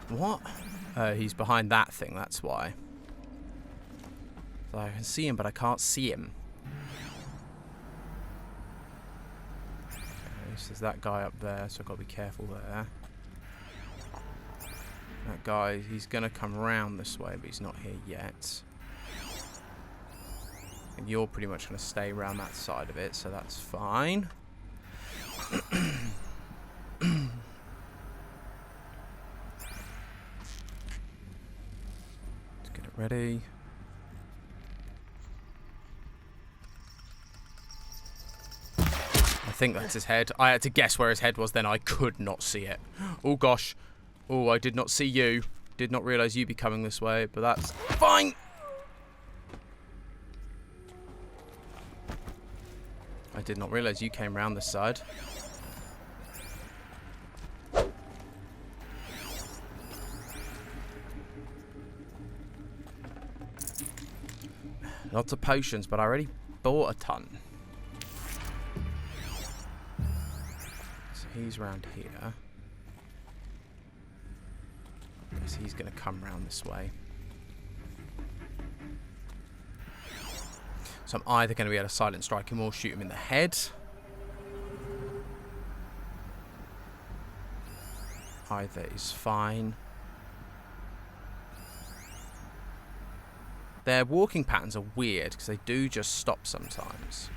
What? He's behind that thing, that's why. So I can see him, but I can't see him. Okay, so there's that guy up there, so I've got to be careful there. That guy, he's going to come around this way, but he's not here yet. And you're pretty much going to stay around that side of it, so that's fine. Let's get it ready. I think that's his head. I had to guess where his head was, then I could not see it. Oh, gosh. Oh, I did not see you. Did not realise you'd be coming this way, but that's fine. I did not realise you came round this side. Lots of potions, but I already bought a ton. So he's round here. I guess he's going to come round this way. So I'm either going to be able to silent strike him or shoot him in the head. Either is fine. Their walking patterns are weird because they do just stop sometimes.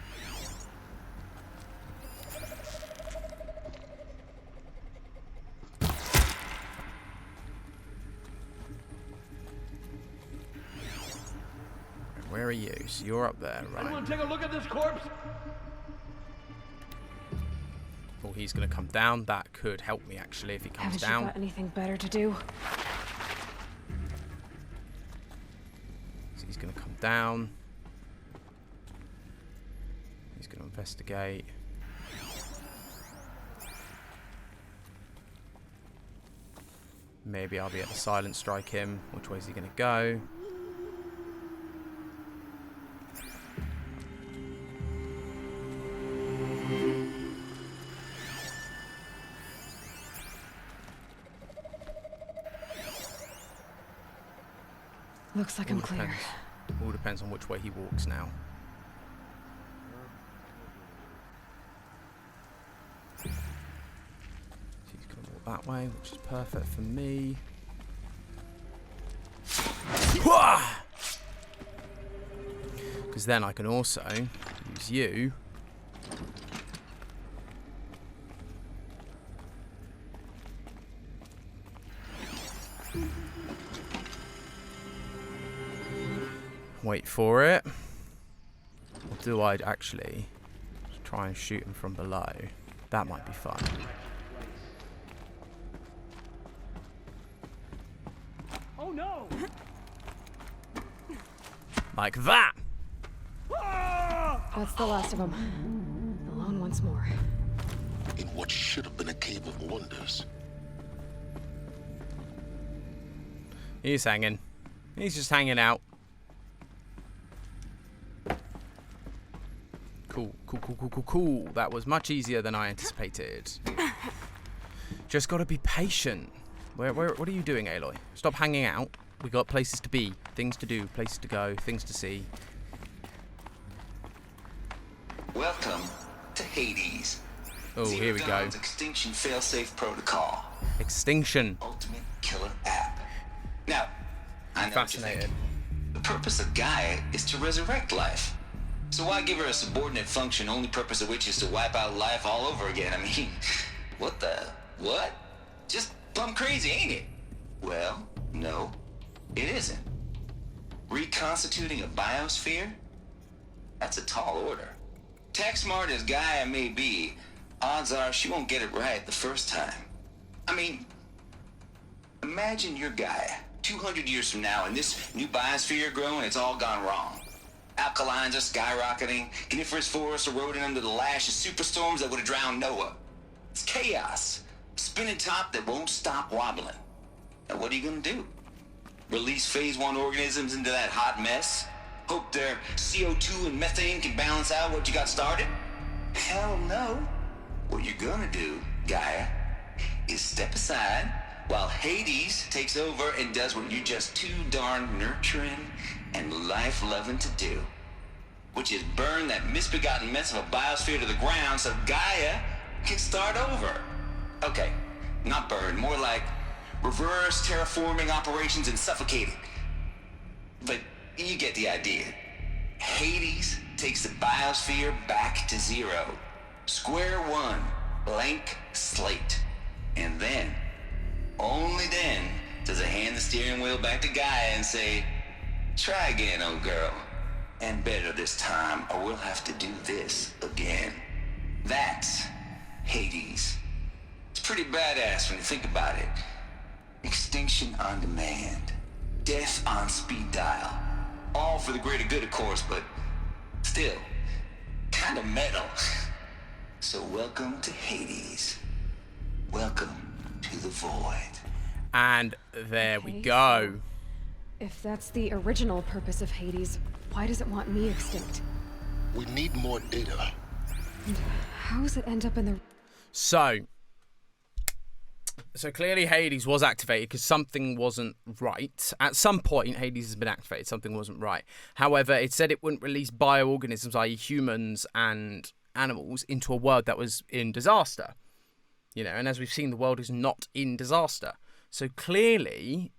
Where are you? So you're up there, right? Anyone take a look at this corpse? Oh, he's going to come down. That could help me, actually, if he comes down. Haven't you got anything better to do? So he's going to come down. He's going to investigate. Maybe I'll be able to silent strike him. Which way is he going to go? Looks like I'm clear. All depends on which way he walks now. So he's going to walk that way, which is perfect for me. Because then I can also use you. Wait for it. Or do I actually try and shoot him from below? That might be fun. Oh no! Like that! That's the last of them. Alone once more. In what should have been a cave of wonders. He's hanging. He's just hanging out. Cool. That was much easier than I anticipated. Just gotta be patient. What are you doing, Aloy? Stop hanging out. We got places to be, things to do, places to go, things to see. Welcome to Hades. Oh, here we go. Extinction failsafe protocol. Extinction. Ultimate killer app. Now, I know Fascinated. what you're thinking. The purpose of Gaia is to resurrect life. So why give her a subordinate function, only purpose of which is to wipe out life all over again? I mean, what? Just plumb crazy, ain't it? Well, no, it isn't. Reconstituting a biosphere? That's a tall order. Tech smart as Gaia may be, odds are she won't get it right the first time. I mean, imagine you're Gaia, 200 years from now, and this new biosphere growing, it's all gone wrong. Alkalines are skyrocketing, coniferous forests eroding under the lash of superstorms that would have drowned Noah. It's chaos. Spinning top that won't stop wobbling. Now what are you gonna do? Release phase 1 organisms into that hot mess? Hope their CO2 and methane can balance out what you got started? Hell no. What you're gonna do, Gaia, is step aside while Hades takes over and does what you're just too darn nurturing and life-loving to do, which is burn that misbegotten mess of a biosphere to the ground so Gaia can start over. Okay, not burn, more like reverse terraforming operations and suffocating. But you get the idea. Hades takes the biosphere back to zero. Square one, blank slate. And then, only then, does it hand the steering wheel back to Gaia and say, try again, old girl. And better this time, or we'll have to do this again. That's Hades. It's pretty badass when you think about it. Extinction on demand. Death on speed dial. All for the greater good, of course, but still, kind of metal. So welcome to Hades. Welcome to the void. And there we go. So if that's the original purpose of Hades, why does it want me extinct? We need more data. And how does it end up in the... So clearly Hades was activated because something wasn't right. At some point, Hades has been activated. Something wasn't right. However, it said it wouldn't release bioorganisms, i.e. humans and animals, into a world that was in disaster. You know, and as we've seen, the world is not in disaster. So clearly,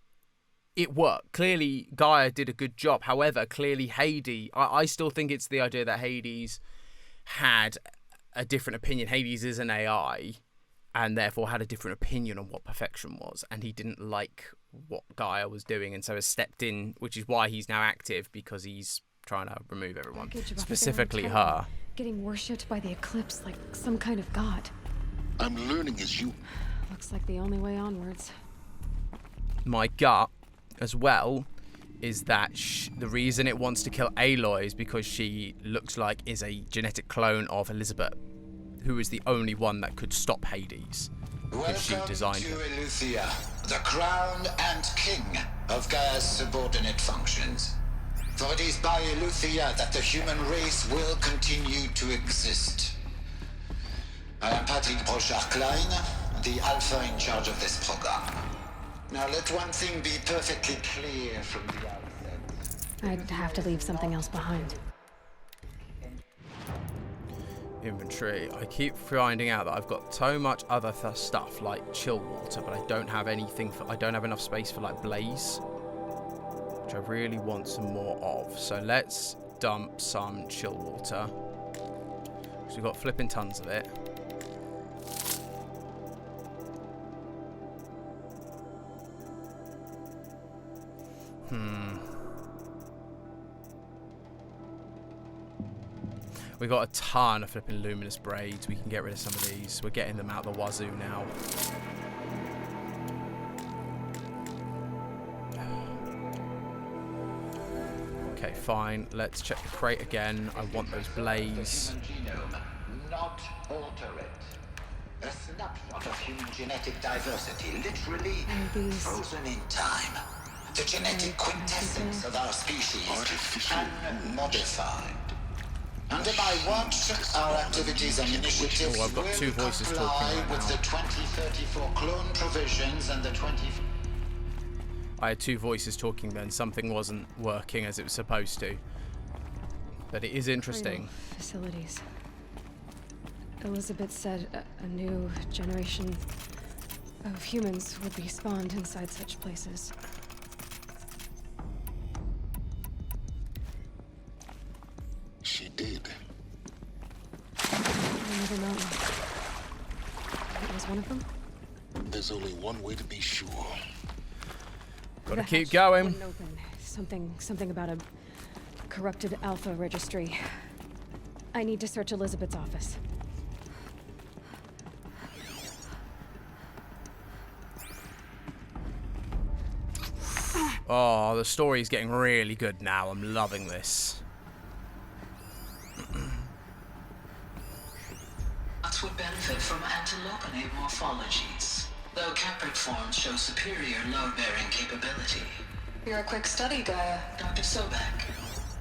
it worked. Clearly, Gaia did a good job. However, clearly Hades... I still think it's the idea that Hades had a different opinion. Hades is an AI, and therefore had a different opinion on what perfection was. And he didn't like what Gaia was doing, and so has stepped in, which is why he's now active, because he's trying to remove everyone. Specifically her. Getting worshipped by the Eclipse like some kind of god. I'm learning as you... Looks like the only way onwards. My gut, as well, is that the reason it wants to kill Aloy is because she looks like is a genetic clone of Elizabeth, who is the only one that could stop Hades, because she designed her. Welcome to Eleuthia, the crown and king of Gaia's subordinate functions. For it is by Eleuthia that the human race will continue to exist. I am Patrick Brochard-Klein, the Alpha in charge of this program. Now let one thing be perfectly clear from the outset. I'd have to leave something else behind. Inventory. I keep finding out that I've got so much other stuff like chill water, but I don't have anything for... I don't have enough space for like blaze, which I really want some more of. So let's dump some chill water. So we've got flipping tons of it. We got a ton of flipping luminous braids. We can get rid of some of these. We're getting them out the wazoo now. Okay, fine. Let's check the crate again. I want those blades. Not alter it. A snapshot of human genetic diversity, literally frozen in time. The genetic quintessence of our species, unmodified. Under my watch, our activities and initiatives I've got two voices talking right with the 2034 clone provisions and the 20... I had two voices talking then. Something wasn't working as it was supposed to. But it is interesting. Facilities. Elizabeth said a new generation of humans would be spawned inside such places. She did. Another mountain. It was one of them? There's only one way to be sure. Gotta keep going. Wouldn't open. Something about a corrupted Alpha registry. I need to search Elizabeth's office. Oh, the story's getting really good now. I'm loving this. Nuts would benefit from antilopenate morphologies, though caprid forms show superior load-bearing capability. You're a quick study, Gaia. Dr. Sobek,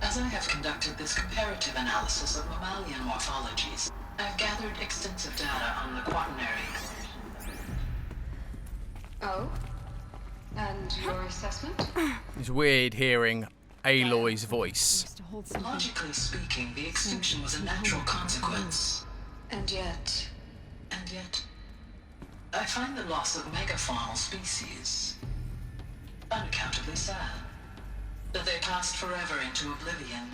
as I have conducted this comparative analysis of mammalian morphologies, I've gathered extensive data on the quaternary. Oh? And your assessment? It's weird hearing Aloy's voice. Logically speaking, the extinction was a natural consequence. And yet, I find the loss of megafaunal species unaccountably sad. That they passed forever into oblivion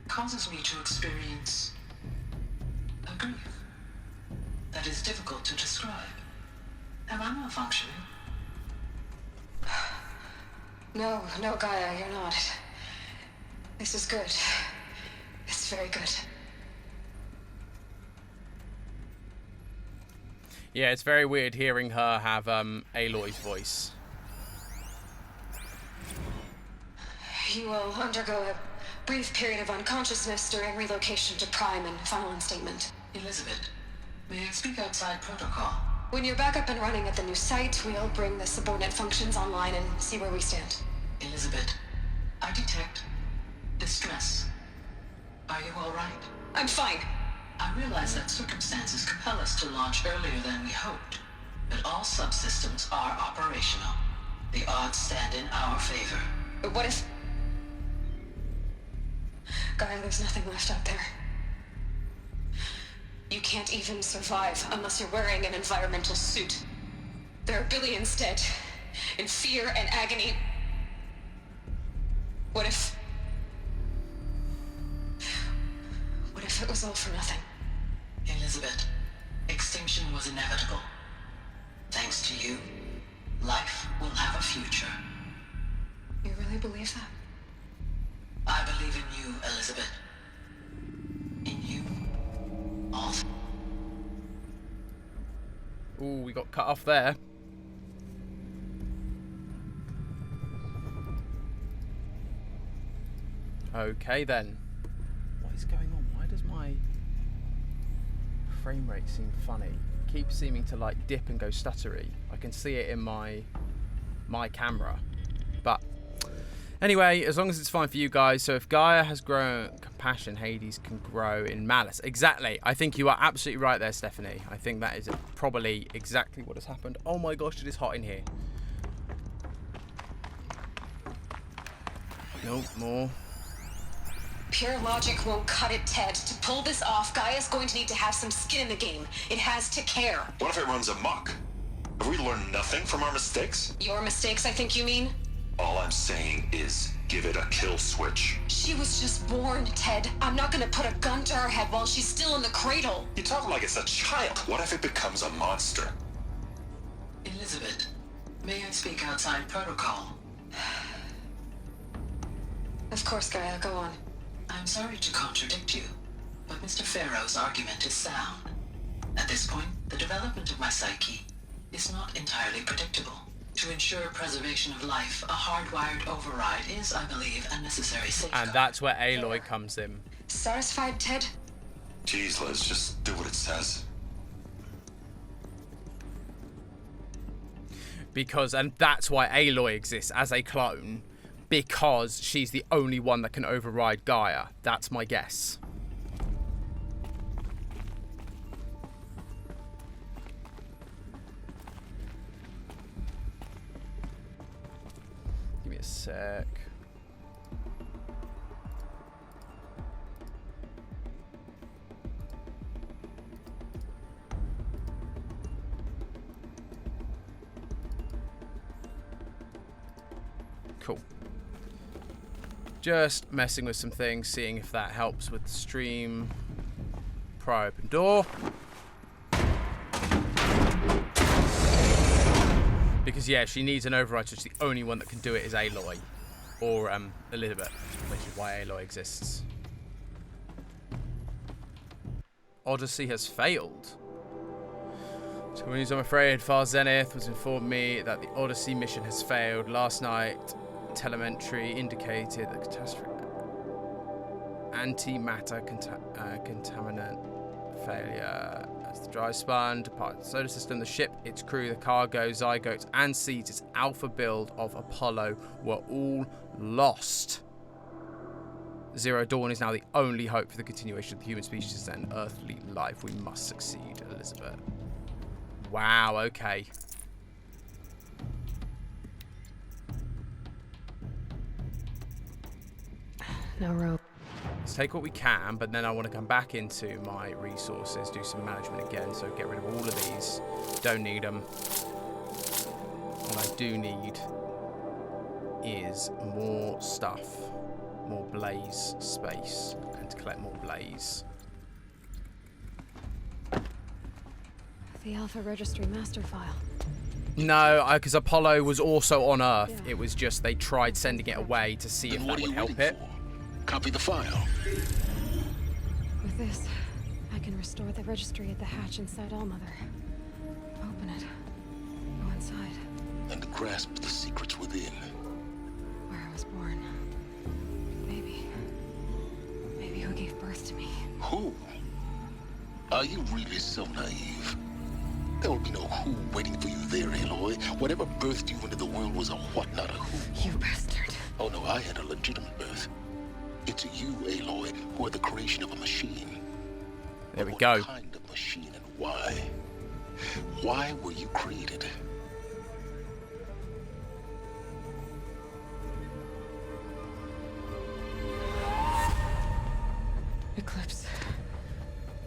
causes me to experience a grief that is difficult to describe. Am I not functioning? No, Gaia, you're not. This is good. It's very good. Yeah, it's very weird hearing her have Aloy's voice. You will undergo a brief period of unconsciousness during relocation to Prime and final instatement. Elizabeth, may I speak outside protocol? When you're back up and running at the new site, we'll bring the subordinate functions online and see where we stand. Elizabeth, I detect distress. Are you all right? I'm fine. I realize that circumstances compel us to launch earlier than we hoped, but all subsystems are operational. The odds stand in our favor. But what if... Gaia, there's nothing left out there. You can't even survive unless you're wearing an environmental suit. There are billions dead, in fear and agony. What if it was all for nothing? Elizabeth, extinction was inevitable. Thanks to you, life will have a future. You really believe that? I believe in you, Elizabeth. In you. All. Ooh, we got cut off there. Okay then. What is going on? Why does my frame rate seem funny? It keeps seeming to like dip and go stuttery. I can see it in my camera. But anyway, as long as it's fine for you guys. So if Gaia has grown compassion, Hades can grow in malice. Exactly. I think you are absolutely right there, Stephanie. I think that is probably exactly what has happened. Oh my gosh, it is hot in here. Nope, more. Pure logic won't cut it, Ted. To pull this off, Gaia's going to need to have some skin in the game. It has to care. What if it runs amok? Have we learned nothing from our mistakes? Your mistakes, I think you mean? All I'm saying is give it a kill switch. She was just born, Ted. I'm not gonna put a gun to her head while she's still in the cradle. You talk like it's a child. What if it becomes a monster? Elizabeth, may I speak outside protocol? Of course, Gaia, go on. I'm sorry to contradict you, but Mr. Farrow's argument is sound. At this point, the development of my psyche is not entirely predictable. To ensure preservation of life, a hardwired override is, I believe, a necessary safeguard. And that's where Aloy comes in. Satisfied, Ted? Jeez, Liz, just do what it says. And that's why Aloy exists as a clone. Because she's the only one that can override Gaia. That's my guess. Give me a sec. Cool. Just messing with some things, seeing if that helps with the stream. Pry open door. Because yeah, she needs an override, so the only one that can do it is Aloy. Or Elizabeth, which is why Aloy exists. Odyssey has failed. So I'm afraid Far Zenith was informed me that the Odyssey mission has failed. Last night, telemetry indicated that catastrophic antimatter contaminant failure. As the dry spun departed the solar system, the ship, its crew, the cargo, zygotes, and seeds, its alpha build of Apollo were all lost. Zero Dawn is now the only hope for the continuation of the human species and earthly life. We must succeed, Elizabeth. Wow, okay. No rope. Let's take what we can, but then I want to come back into my resources, do some management again, so get rid of all of these. Don't need them. What I do need is more stuff, more blaze space, and to collect more blaze. The Alpha Registry master file. No, because Apollo was also on Earth. Yeah. It was just they tried sending it away to see if that would help it. Copy the file. With this, I can restore the registry at the hatch inside Allmother. open it. Go inside. And grasp the secrets within. Where I was born. Maybe who gave birth to me. Who? Are you really so naive? There will be no who waiting for you there, Aloy. Whatever birthed you into the world was a what, not a who. You bastard. Oh no, I had a legitimate birth. It's you, Aloy, who are the creation of a machine. There we what go. Kind of machine and why? Why were you created? Eclipse.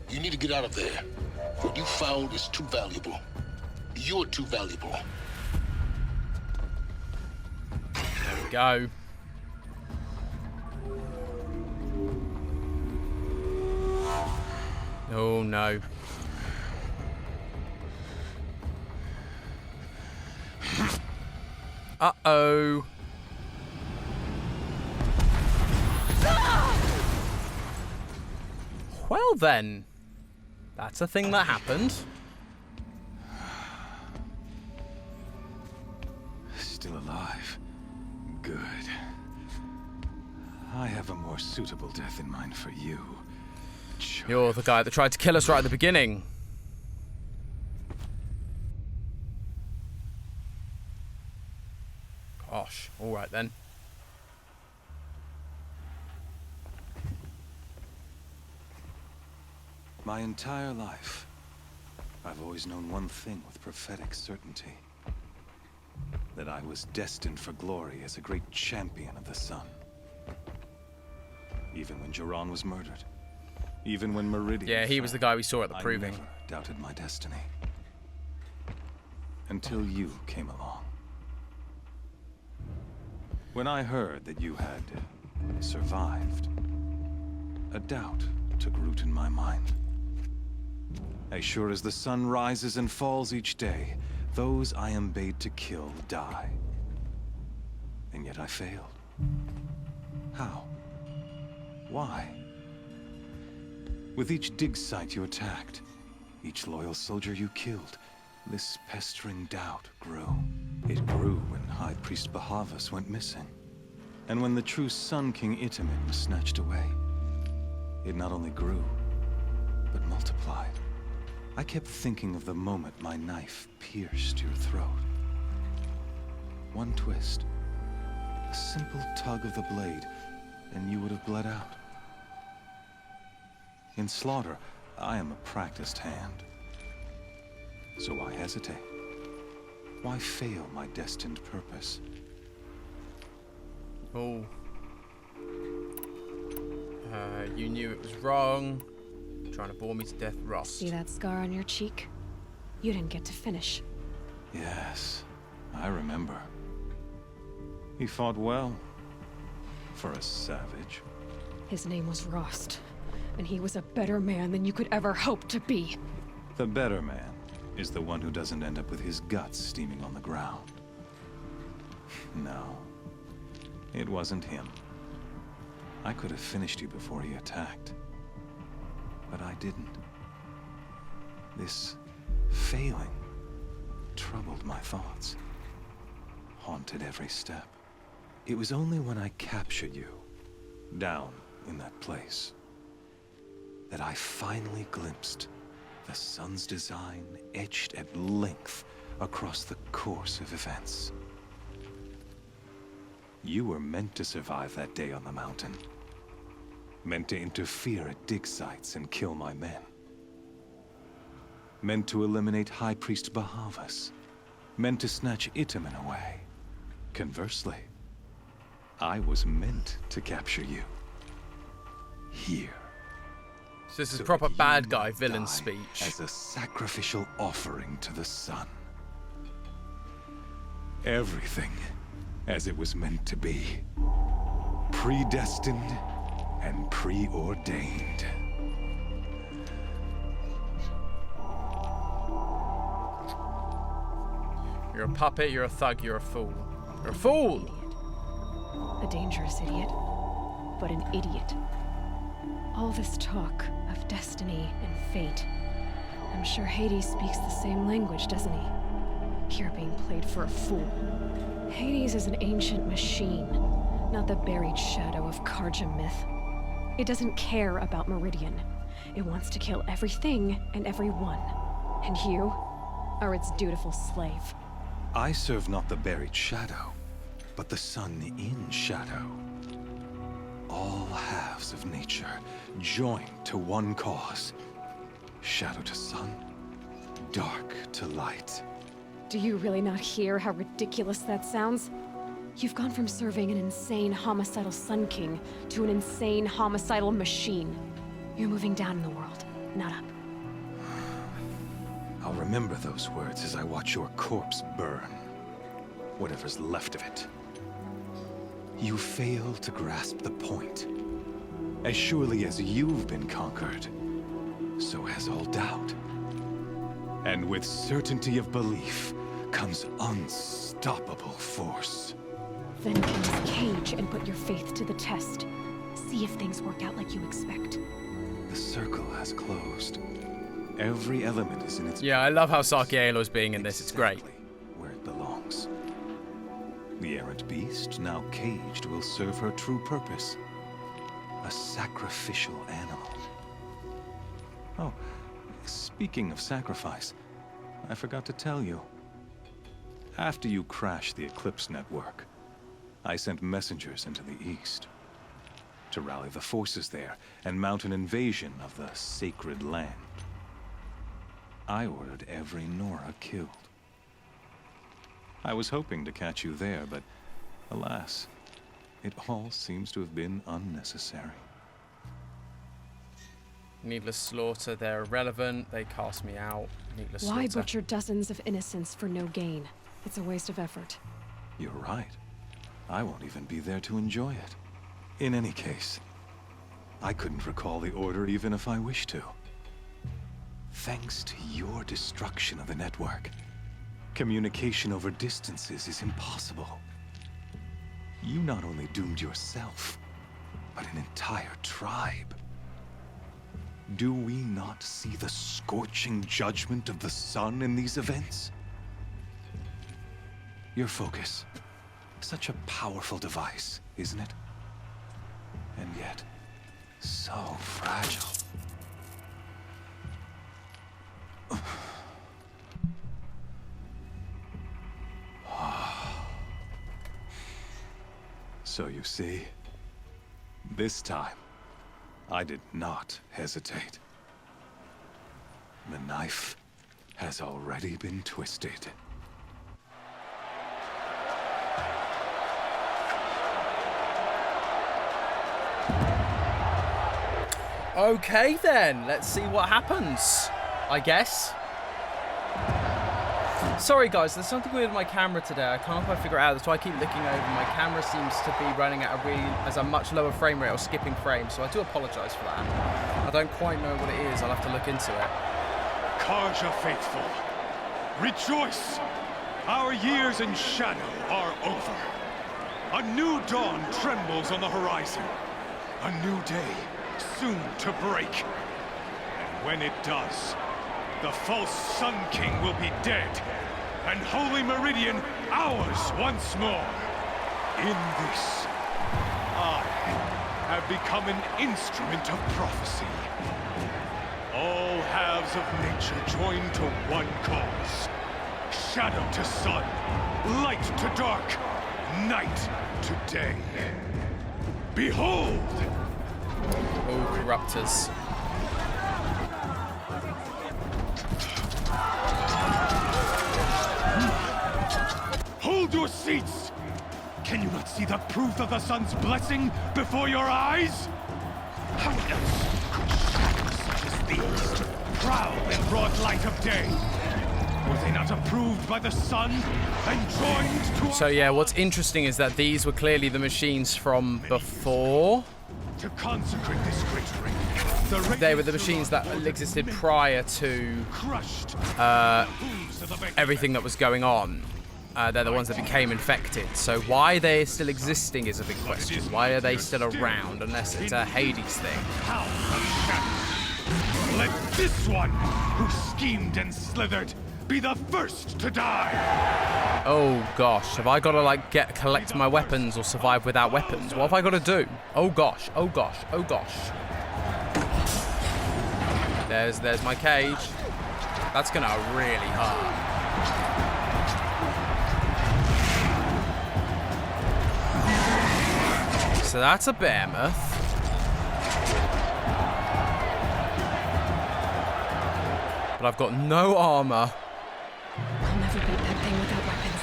You need to get out of there. What you found is too valuable. You're too valuable. There we go. Oh no. Uh-oh. Well then. That's a thing that happened. Still alive. Good. I have a more suitable death in mind for you. You're the guy that tried to kill us right at the beginning. Gosh, alright then. My entire life, I've always known one thing with prophetic certainty. That I was destined for glory as a great champion of the sun. Even when Jiran was murdered. Even when Meridian Yeah, he was the guy we saw at the proving. I never doubted my destiny. Until you came along. When I heard that you had survived, a doubt took root in my mind. As sure as the sun rises and falls each day, those I am bade to kill die. And yet I failed. How? Why? With each dig site you attacked, each loyal soldier you killed, this pestering doubt grew. It grew when High Priest Bahavas went missing. And when the true Sun King Itamen was snatched away. It not only grew, but multiplied. I kept thinking of the moment my knife pierced your throat. One twist, a simple tug of the blade, and you would have bled out. In slaughter, I am a practiced hand. So why hesitate? Why fail my destined purpose? Oh. You knew it was wrong. Trying to bore me to death, Rust. See that scar on your cheek? You didn't get to finish. Yes, I remember. He fought well. For a savage. His name was Rost, and he was a better man than you could ever hope to be. The better man is the one who doesn't end up with his guts steaming on the ground. No, it wasn't him. I could have finished you before he attacked. But I didn't. This failing troubled my thoughts, haunted every step. It was only when I captured you, down in that place, that I finally glimpsed the sun's design etched at length across the course of events. You were meant to survive that day on the mountain. Meant to interfere at dig sites and kill my men. Meant to eliminate High Priest Bahavas. Meant to snatch Itamen away. Conversely, I was meant to capture you. Here. So this is So proper that bad you guy might villain die speech. As a sacrificial offering to the sun. Everything as it was meant to be. Predestined and preordained. You're a puppet, you're a thug, you're a fool. You're a fool! A dangerous idiot, but an idiot. All this talk of destiny and fate. I'm sure Hades speaks the same language, doesn't he? You're being played for a fool. Hades is an ancient machine, not the buried shadow of Karja myth. It doesn't care about Meridian. It wants to kill everything and everyone. And you are its dutiful slave. I serve not the buried shadow, but the sun in shadow. All halves of nature joined to one cause. Shadow to sun, dark to light. Do you really not hear how ridiculous that sounds? You've gone from serving an insane homicidal Sun King to an insane homicidal machine. You're moving down in the world, not up. I'll remember those words as I watch your corpse burn. Whatever's left of it. You fail to grasp the point. As surely as you've been conquered, so has all doubt. And with certainty of belief comes unstoppable force. Then get in this cage and put your faith to the test. See if things work out like you expect. The circle has closed. Every element is in its... Yeah, I love how Sarkialo's being in this. It's great. Where it belongs. The errant beast, now caged, will serve her true purpose. A sacrificial animal. Oh, speaking of sacrifice, I forgot to tell you. After you crashed the Eclipse network, I sent messengers into the east to rally the forces there and mount an invasion of the sacred land. I ordered every Nora killed. I was hoping to catch you there, but alas, it all seems to have been unnecessary. Needless slaughter, they're irrelevant. They cast me out. Needless Why slaughter. butcher dozens of innocents for no gain? It's a waste of effort. You're right. I won't even be there to enjoy it. In any case, I couldn't recall the order even if I wished to. Thanks to your destruction of the network, communication over distances is impossible. You not only doomed yourself, but an entire tribe. Do we not see the scorching judgment of the sun in these events? Your focus. Such a powerful device, isn't it? And yet, so fragile. So you see, this time, I did not hesitate. The knife has already been twisted. Okay then, let's see what happens, I guess. Sorry guys, there's something weird with my camera today. I can't quite figure it out. That's why I keep looking over. My camera seems to be running at a much lower frame rate or skipping frames, so I do apologise for that. I don't quite know what it is. I'll have to look into it. Karja faithful, rejoice! Our years in shadow are over. A new dawn trembles on the horizon. A new day soon to break. And when it does, the false Sun King will be dead, and Holy Meridian ours once more. In this, I have become an instrument of prophecy. All halves of nature join to one cause. Shadow to sun, light to dark, night to day. Behold! All corruptors. Hold your seats! Can you not see the proof of the sun's blessing before your eyes? How else could shadows such as these prowl in broad light of day? Were they not approved by the sun and joined to... So yeah, what's interesting is that these were clearly the machines from before. To consecrate this great ring, they were the machines that existed prior to everything that was going on. They're the ones that became infected. So why they're still existing is a big question. Why are they still around unless it's a Hades thing? Let this one, who schemed and slithered, be the first to die. Oh gosh, have I got to like collect my weapons or survive without weapons? What have I got to do? Oh gosh, oh gosh, oh gosh. There's my cage. That's gonna really hurt. So that's a behemoth. But I've got no armor. I'll never beat that thing without weapons.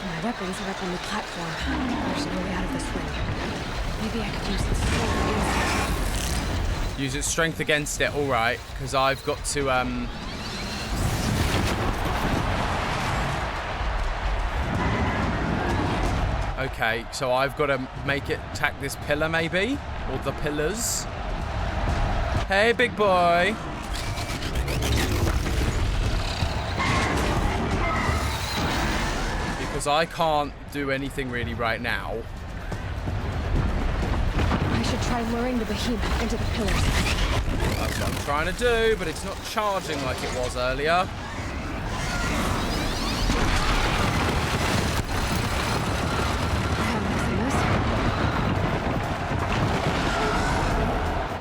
My weapons are up on the platform. There's no way out of this ring. Maybe I could use its strength against it. Use its strength against it, alright. Because I've got to, Okay, so I've got to make it attack this pillar, maybe? Or the pillars. Hey, big boy. Because I can't do anything really right now. I should try luring the behemoth into the pillars. That's what I'm trying to do, but it's not charging like it was earlier.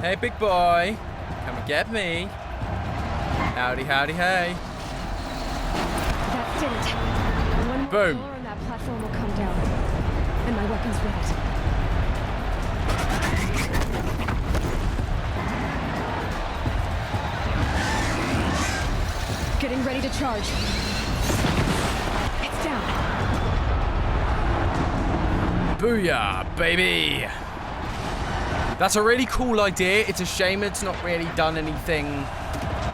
Hey, big boy. Come and get me. Howdy, howdy, hey. That did it. One more Boom. floor and that platform will come down. And my weapons with it. Getting ready to charge. It's down. Booyah, baby. That's a really cool idea. It's a shame it's not really done anything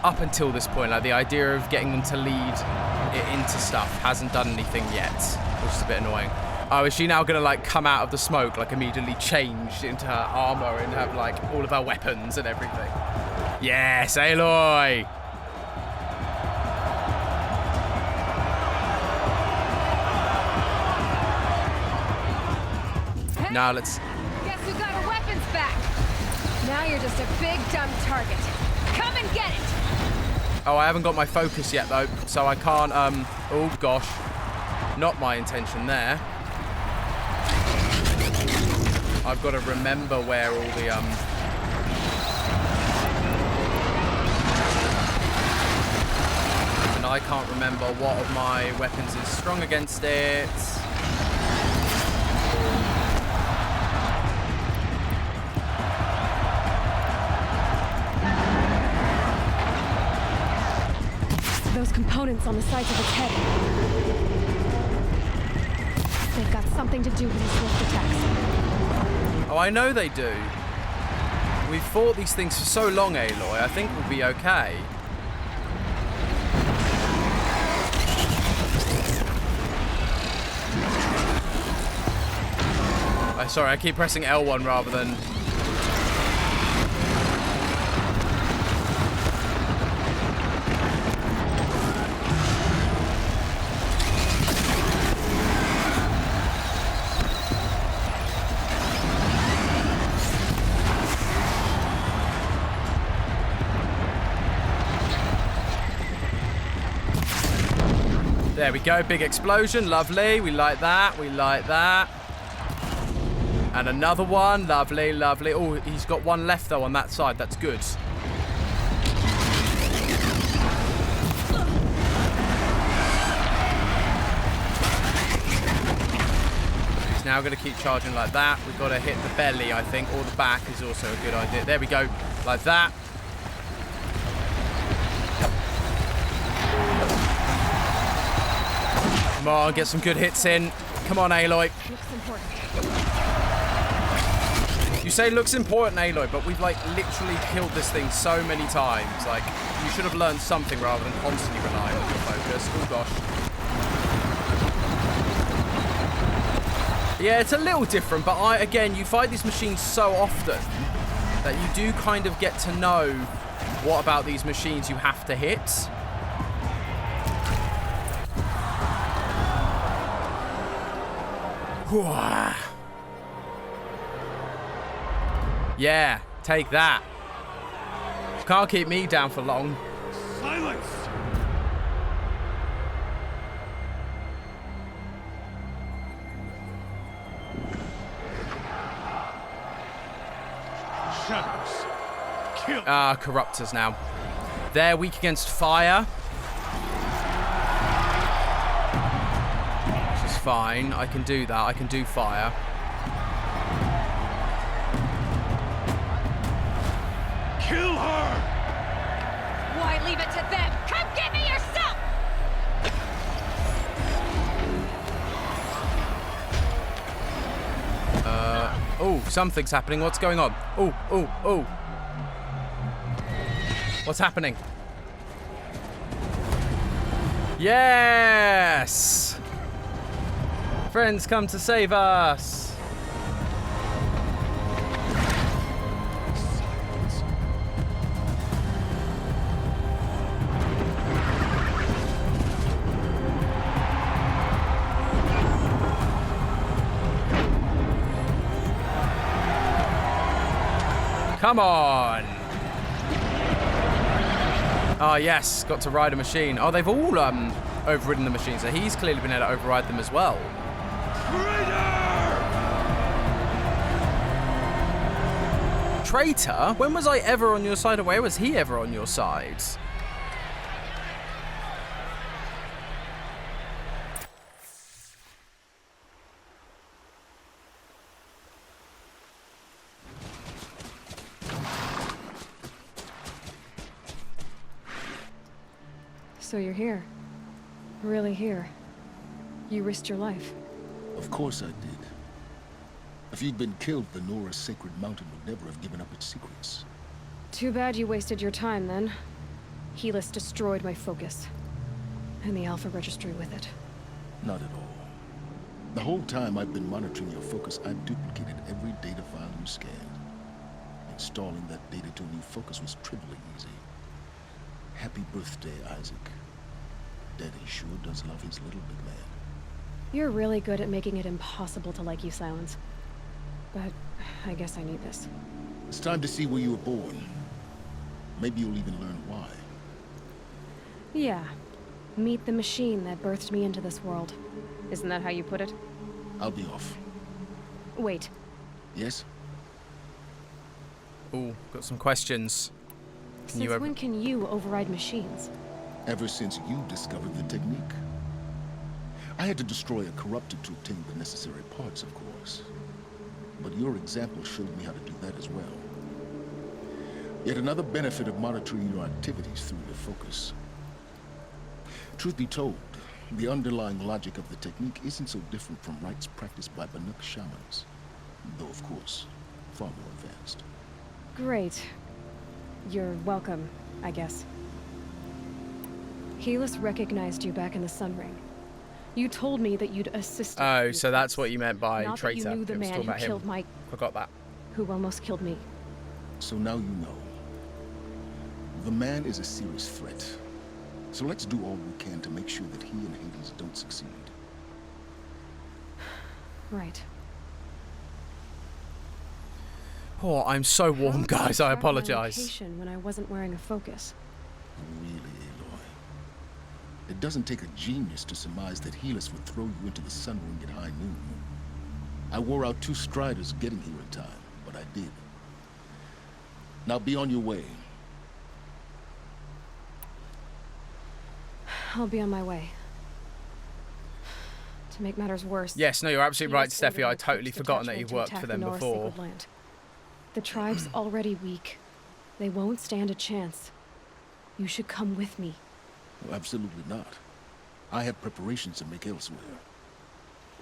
up until this point. Like the idea of getting them to lead it into stuff hasn't done anything yet, which is a bit annoying. Oh, is she now gonna like come out of the smoke, like immediately change into her armor and have like all of her weapons and everything? Yes, Aloy! Now let's... Guess who got her weapons back? Now you're just a big dumb target. Come and get it! Oh, I haven't got my focus yet though, so I can't, oh gosh. Not my intention there. I've got to remember where all the, and I can't remember what of my weapons is strong against it. Those components on the sides of its head. They've got something to do with these swift attacks. Oh, I know they do. We've fought these things for so long, Aloy. I think we'll be okay. Sorry, I keep pressing L1 rather than... There we go, big explosion, lovely. We like that, we like that. And another one, lovely, lovely. Oh, he's got one left though on that side, that's good. He's now going to keep charging like that. We've got to hit the belly, I think, or the back is also a good idea. There we go, like that. Come on, get some good hits in. Come on, Aloy. Looks important. You say looks important, Aloy, but we've like literally killed this thing so many times. Like, you should have learned something rather than constantly relying on your focus. Oh gosh. Yeah, it's a little different, but again, you fight these machines so often that you do kind of get to know what about these machines you have to hit. Yeah, take that. Can't keep me down for long. Silence! shadows. Kill. Corruptors now. They're weak against fire. Which is fine. I can do that. I can do fire. Kill her! Why leave it to them? Come get me yourself! Oh, something's happening. What's going on? Oh. What's happening? Yes! Friends come to save us. Come on. Oh, yes. Got to ride a machine. Oh, they've all overridden the machine, so he's clearly been able to override them as well. Traitor? When was I ever on your side, or where was he ever on your side? So you're here. Really here. You risked your life. Of course I did. If you'd been killed, the Nora's sacred mountain would never have given up its secrets. Too bad you wasted your time, then. Helis destroyed my focus. And the Alpha Registry with it. Not at all. The whole time I've been monitoring your focus, I've duplicated every data file you scanned. Installing that data to a new focus was trivially easy. Happy birthday, Isaac. Daddy sure does love his little big man. You're really good at making it impossible to like you, Silence. But I guess I need this. It's time to see where you were born. Maybe you'll even learn why. Yeah. Meet the machine that birthed me into this world. Isn't that how you put it? I'll be off. Wait. Yes? Ooh, got some questions. Since when can you override machines? Ever since you discovered the technique. I had to destroy a corrupted to obtain the necessary parts, of course. But your example showed me how to do that as well. Yet another benefit of monitoring your activities through your focus. Truth be told, the underlying logic of the technique isn't so different from rites practiced by Banuk shamans. Though, of course, far more advanced. Great. You're welcome, I guess. Helis recognized you back in the Sun Ring. You told me that you'd assisted. Oh, so that's what you meant by Not traitor. that you knew the man who killed Mike. Forgot that. Who almost killed me. So now you know. The man is a serious threat. So let's do all we can to make sure that he and Hades don't succeed. Right. Oh, I'm so warm, guys. I apologize. When I wasn't wearing a focus. Really, Aloy? It doesn't take a genius to surmise that Helis would throw you into the Sun Ring at high noon. I wore out 2 striders getting here in time, but I did. Now be on your way. I'll be on my way. To make matters worse. Yes, no, you're absolutely right, Steffi. I'd totally forgotten that you've worked for them before. The tribe's already weak. They won't stand a chance. You should come with me. Well, absolutely not. I have preparations to make elsewhere.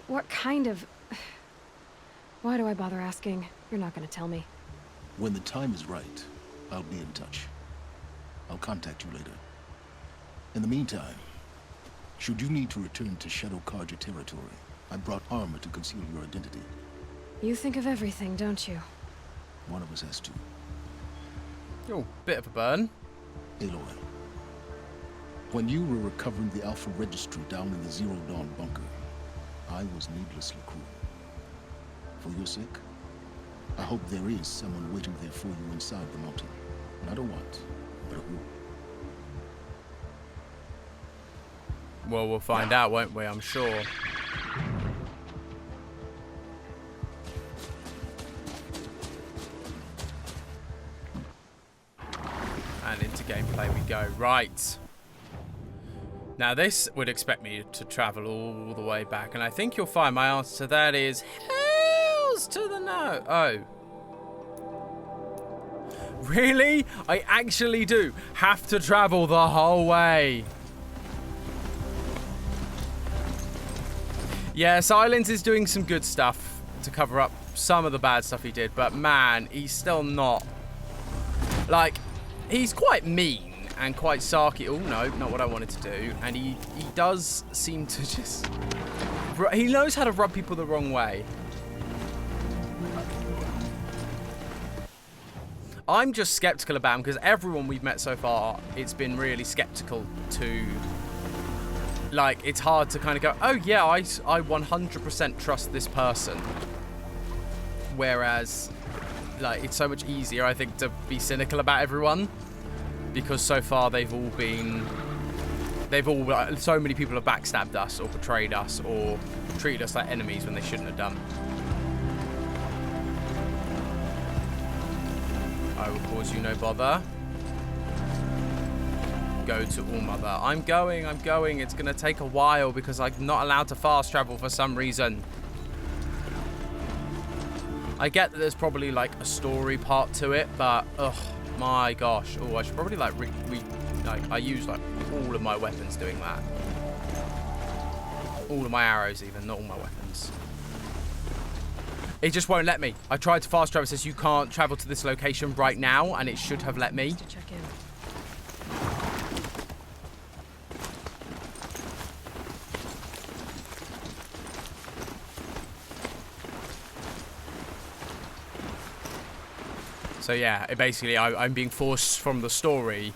What kind of... Why do I bother asking? You're not going to tell me. When the time is right, I'll be in touch. I'll contact you later. In the meantime, should you need to return to Shadow Karja territory, I brought armor to conceal your identity. You think of everything, don't you? One of us has to. Oh, bit of a burn. Aloy, when you were recovering the Alpha Registry down in the Zero Dawn bunker, I was needlessly cruel. For your sake, I hope there is someone waiting there for you inside the mountain. Not a what, but a who. Well, we'll find out, won't we? I'm sure. Right. Now this would expect me to travel all the way back, and I think you'll find my answer to that is hells to the no. Oh. Really? I actually do have to travel the whole way. Yeah, Silence is doing some good stuff to cover up some of the bad stuff he did, but man, he's still not. Like, he's quite mean and quite sarky. Oh, no, not what I wanted to do. And he does seem to just... He knows how to rub people the wrong way. I'm just skeptical about him because everyone we've met so far, it's been really skeptical to... Like, it's hard to kind of go, oh, yeah, I 100% trust this person. Whereas, like, it's so much easier, I think, to be cynical about everyone. Because so far so many people have backstabbed us or betrayed us or treated us like enemies when they shouldn't have done. I will cause you no bother. Go to All Mother. I'm going. It's going to take a while because I'm not allowed to fast travel for some reason. I get that there's probably like a story part to it, but ugh, my gosh. Oh, I should probably like I use like all of my weapons doing that. All of my arrows even, not all my weapons. It just won't let me. I tried to fast travel. It says you can't travel to this location right now, and it should have let me. Check in. So yeah, I'm being forced from the story.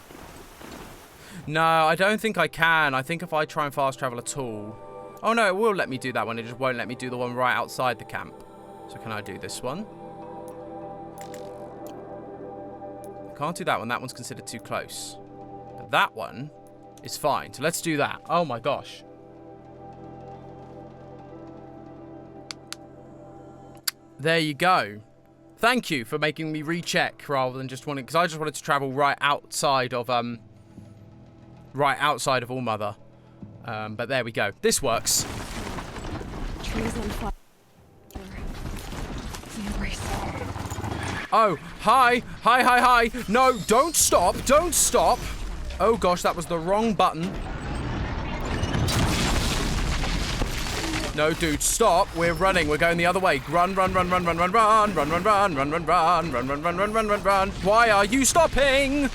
No, I don't think I can. I think if I try and fast travel at all... Oh no, it will let me do that one. It just won't let me do the one right outside the camp. So can I do this one? I can't do that one. That one's considered too close. But that one is fine. So let's do that. Oh my gosh. There you go. Thank you for making me recheck rather than just wanting, because I just wanted to travel right outside of All Mother. But there we go. This works. Trees on fire. Oh, hi. No, don't stop. Oh gosh, that was the wrong button. No, dude, stop. We're running. We're going the other way. Run. Why are you stopping?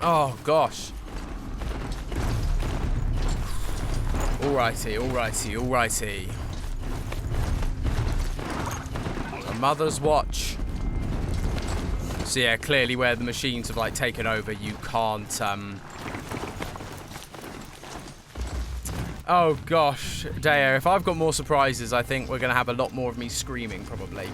Oh, gosh. Alrighty. A mother's watch. So yeah, clearly where the machines have like taken over, you can't Oh gosh, Deo, if I've got more surprises, I think we're gonna have a lot more of me screaming probably.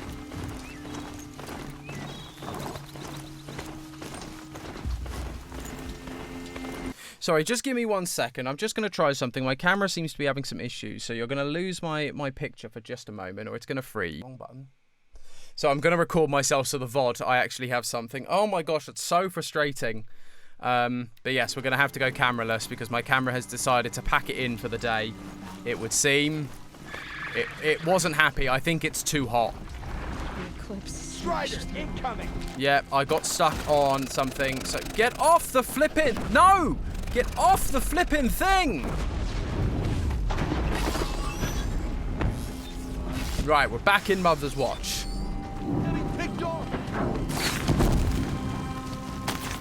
Sorry, just give me 1 second. I'm just going to try something. My camera seems to be having some issues, so you're going to lose my picture for just a moment, or it's going to freeze. Wrong button. So I'm going to record myself so the VOD, I actually have something. Oh my gosh, it's so frustrating. But yes, we're going to have to go cameraless because my camera has decided to pack it in for the day. It would seem. It wasn't happy. I think it's too hot. Strider incoming. Yep, I got stuck on something. So get off the flippin'... No! Get off the flippin' thing! Right, we're back in Mother's Watch.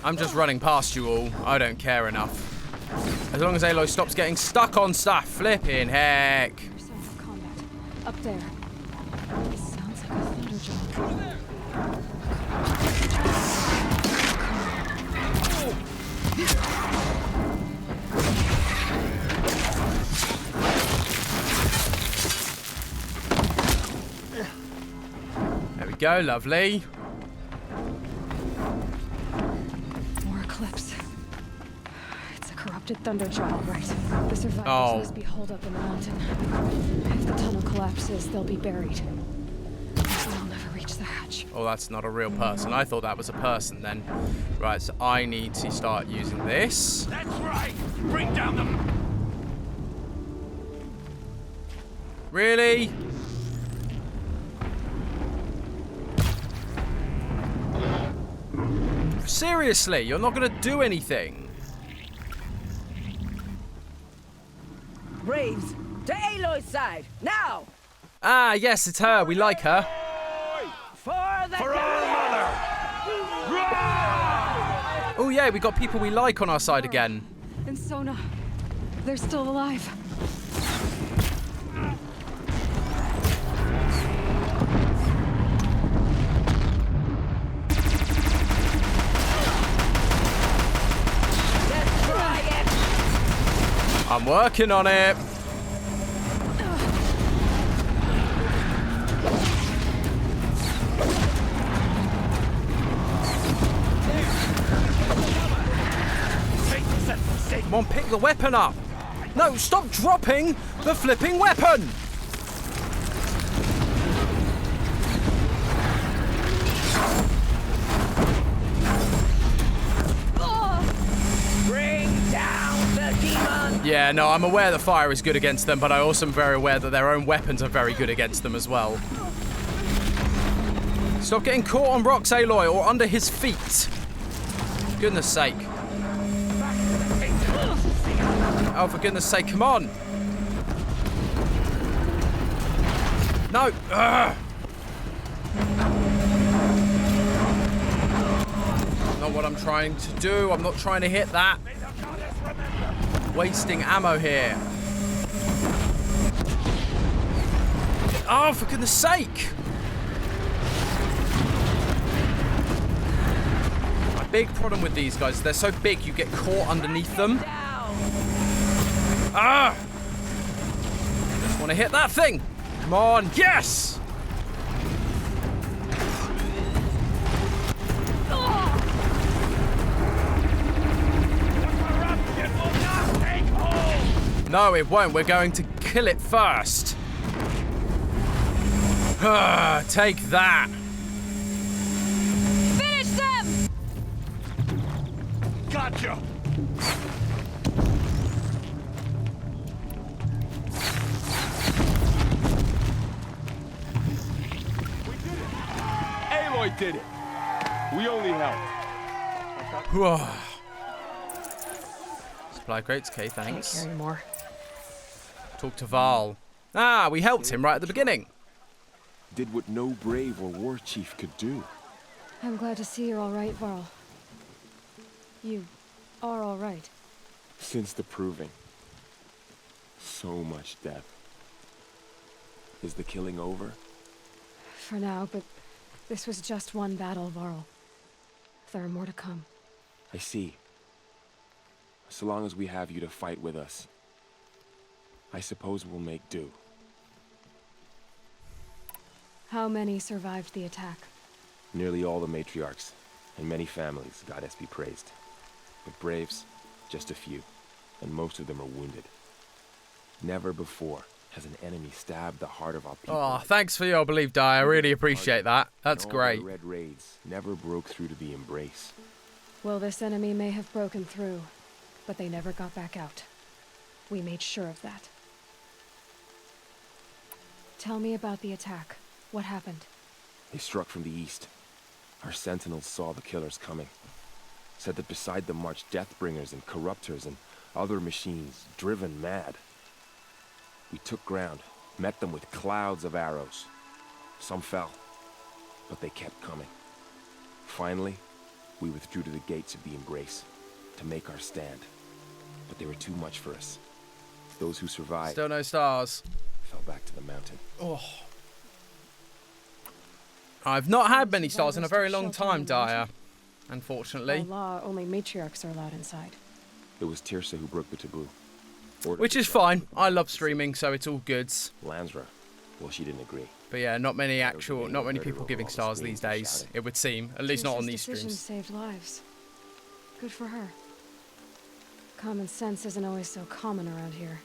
I'm just running past you all. I don't care enough. As long as Aloy stops getting stuck on stuff. Flippin' heck. Combat. Up there. It sounds like a thunder job. There we go, lovely. More eclipse. It's a corruption. adopted Thunderchild, right? The survivors Oh. must be holed up in the mountain. If the tunnel collapses, they'll be buried. I'll never reach the hatch. Oh, that's not a real person. I thought that was a person then. Right, so I need to start using this. That's right! Bring down the... Really? Seriously, you're not going to do anything. Braves, to Aloy's side, now! Ah, yes, it's her. We like her. For the Oh, yeah, we got people we like on our side again. And Sona, they're still alive. Let's try it! I'm working on it. Come on, pick the weapon up. No, stop dropping the flipping weapon. Bring down the demon! Yeah, no, I'm aware that fire is good against them, but I also am very aware that their own weapons are very good against them as well. Stop getting caught on rocks, Aloy, or under his feet. Goodness sake. Oh, for goodness sake, come on. No. Ugh. Not what I'm trying to do. I'm not trying to hit that. Wasting ammo here. Oh, for goodness sake. My big problem with these guys, they're so big you get caught underneath them. Ah! Just want to hit that thing. Come on. Yes! No, it won't. We're going to kill it first. Take that. Finish them! Gotcha! Aloy did it. We only helped. Whoa. Supply crates, okay, thanks. Can't carry more. Talk to Val. Ah, we helped him right at the beginning. Did what no brave or war chief could do. I'm glad to see you're all right, Varl. You are all right. Since the proving. So much death. Is the killing over? For now, but this was just one battle, Varl. There are more to come. I see. So long as we have you to fight with us, I suppose we'll make do. How many survived the attack? Nearly all the matriarchs, and many families, goddess be praised. But braves, just a few, and most of them are wounded. Never before has an enemy stabbed the heart of our people. Oh, thanks for your belief, Di. I really appreciate that. That's great. The red raids never broke through to the embrace. Well, this enemy may have broken through, but they never got back out. We made sure of that. Tell me about the attack. What happened? They struck from the east. Our sentinels saw the killers coming. Said that beside them marched Deathbringers and Corruptors and other machines, driven mad. We took ground, met them with clouds of arrows. Some fell, but they kept coming. Finally, we withdrew to the gates of the Embrace to make our stand. But they were too much for us. Those who survived... Still no stars. ...fell back to the mountain. Oh. I've not had many stars in a very long time, Dyer. Unfortunately. By law, only matriarchs are allowed inside. It was Tirsa who broke the taboo. Which is fine. I love streaming, so it's all good. Lansra, well, she didn't agree. But yeah, not many people giving stars these days, it would seem. At least not on these Decisions streams. saved lives. Good for her. Common sense isn't always so common around here.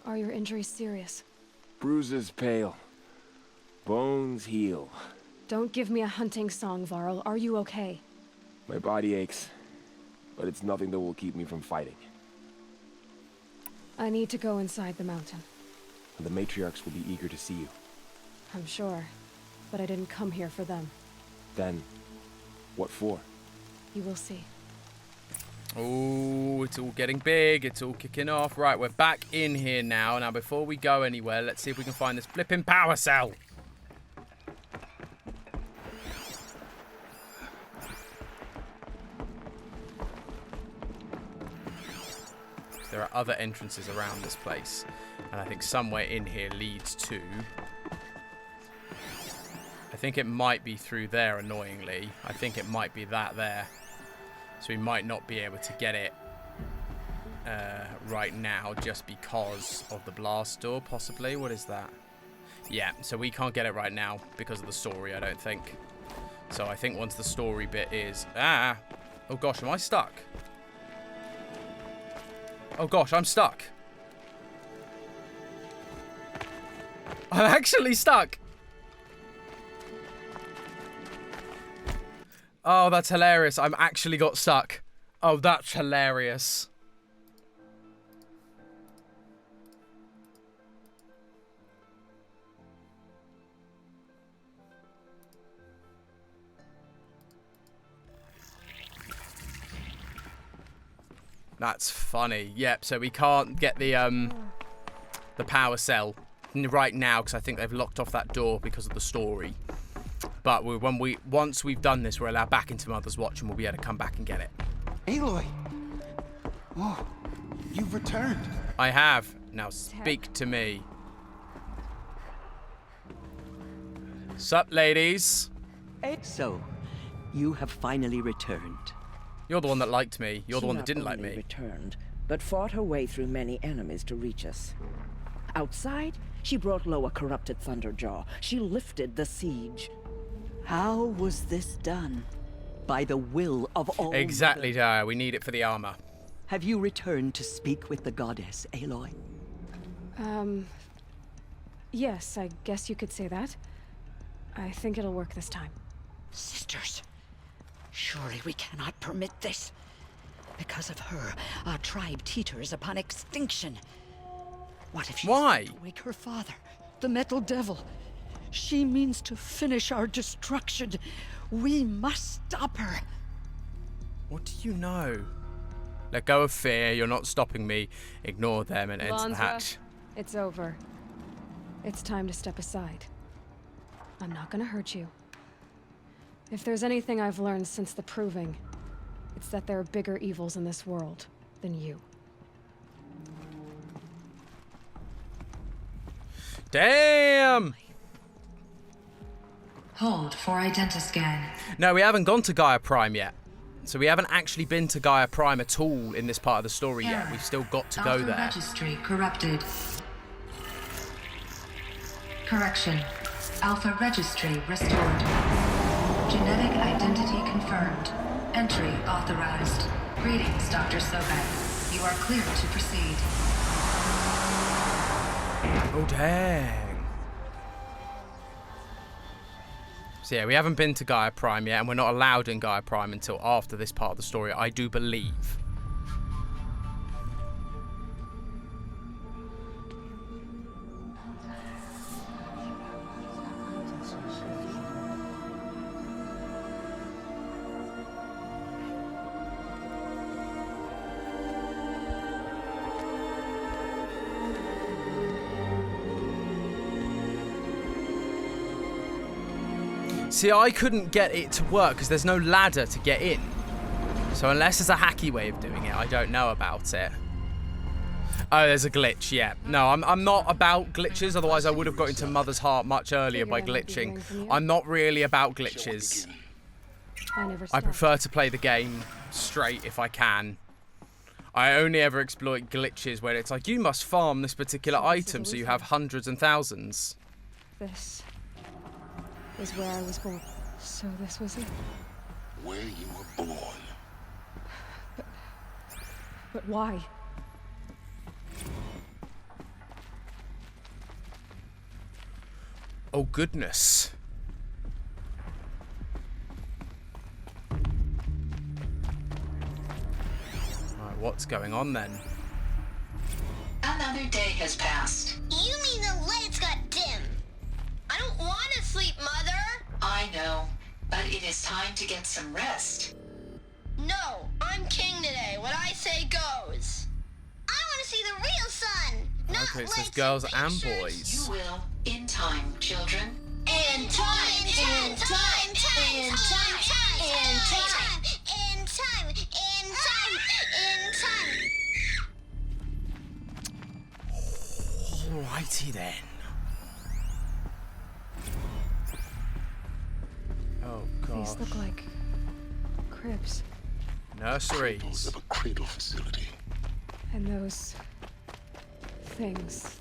Are your injuries serious? Bruises pale. Bones heal. Don't give me a hunting song, Varl. Are you okay? My body aches, but it's nothing that will keep me from fighting. I need to go inside the mountain. The matriarchs will be eager to see you. I'm sure, but I didn't come here for them. Then, what for? You will see. Oh, it's all getting big. It's all kicking off. Right, we're back in here now. Now, before we go anywhere, let's see if we can find this flipping power cell. There are other entrances around this place. And I think somewhere in here leads to... I think it might be through there, annoyingly. I think it might be that there. So we might not be able to get it right now just because of the blast door, possibly. What is that? Yeah, so we can't get it right now because of the story, I don't think. So I think once the story bit is... Ah! Oh gosh, am I stuck? Oh gosh, I'm stuck. I'm actually stuck. Oh, that's hilarious. I'm actually got stuck. Oh, that's hilarious. That's funny. Yep, so we can't get the power cell right now because I think they've locked off that door because of the story. But once we've done this, we're allowed back into Mother's Watch and we'll be able to come back and get it. Aloy! Oh, you've returned. I have. Now speak to me. Sup, ladies? So, you have finally returned. You're the one that liked me. You're the one that She didn't not like only me. returned, but fought her way through many enemies to reach us. Outside, she brought low a corrupted Thunderjaw. She lifted the siege. How was this done? By the will of all. Exactly, Dara. We need it for the armor. Have you returned to speak with the goddess, Aloy? Yes, I guess you could say that. I think it'll work this time. Sisters, surely we cannot permit this. Because of her, our tribe teeters upon extinction. What if she wake her father, the Metal Devil? She means to finish our destruction. We must stop her. What do you know? Let go of fear. You're not stopping me. Ignore them and enter the hatch. It's over. It's time to step aside. I'm not gonna hurt you. If there's anything I've learned since the Proving, it's that there are bigger evils in this world than you. Damn! Hold for identiscan. No, we haven't gone to Gaia Prime yet. So we haven't actually been to Gaia Prime at all in this part of the story yet. We've still got to go Alpha there. Registry corrupted. Correction. Alpha Registry restored. Genetic identity confirmed. Entry authorized. Greetings, Dr. Sobek. You are clear to proceed. Oh, dang. So yeah, we haven't been to Gaia Prime yet, and we're not allowed in Gaia Prime until after this part of the story, I do believe. See, I couldn't get it to work because there's no ladder to get in. So unless there's a hacky way of doing it, I don't know about it. Oh, there's a glitch, yeah. No, I'm not about glitches, otherwise I would have got into Mother's Heart much earlier by glitching. I'm not really about glitches. I prefer to play the game straight if I can. I only ever exploit glitches where it's like, you must farm this particular item so you have hundreds and thousands. This is where I was born. So this was it. Where you were born. But why? Oh, goodness. Right, what's going on then? Another day has passed. You mean the lights got dim? I don't want to sleep, Mother! I know, but it is time to get some rest. No, I'm king today. What I say goes. I want to see the real sun, not Okay, it says lights girls and and pictures. boys. You will, in time, children. In time, in time, in time, in time, in time, in time, in time, in time. Alrighty then. Oh god. These look like cribs. Nurseries. Cradles of a cradle facility. And those things,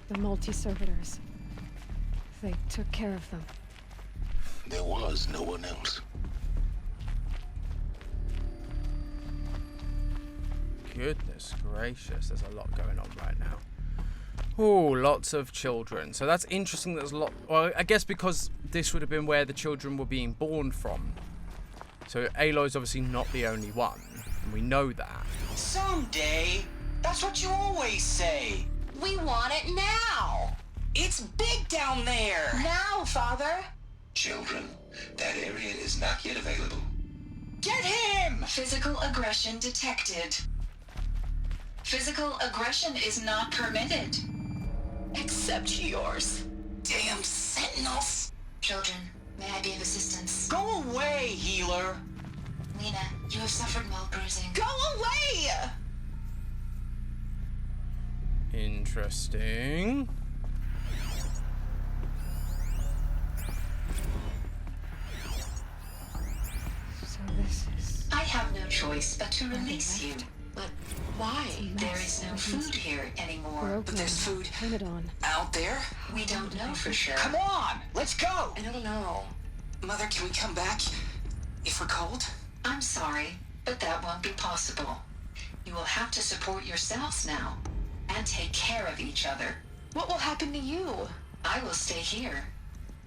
the multi-servitors. They took care of them. There was no one else. Goodness gracious, there's a lot going on right now. Oh, lots of children. So that's interesting. There's a lot. Well, I guess because this would have been where the children were being born from. So Aloy's obviously not the only one, and we know that. Someday. That's what you always say. We want it now. It's big down there. Now, Father. Children, that area is not yet available. Get him! Physical aggression detected. Physical aggression is not permitted. Except yours. Damn sentinels. Children, may I be of assistance? Go away, healer. Lena, you have suffered mild bruising. Go away! Interesting. So this is... I have no choice but to release you. But why? There is no food here anymore. Broken. But there's food Painted on. out there. We don't know for sure. Come on, let's go. I don't know. Mother, can we come back if we're cold? I'm sorry, but that won't be possible. You will have to support yourselves now and take care of each other. What will happen to you? I will stay here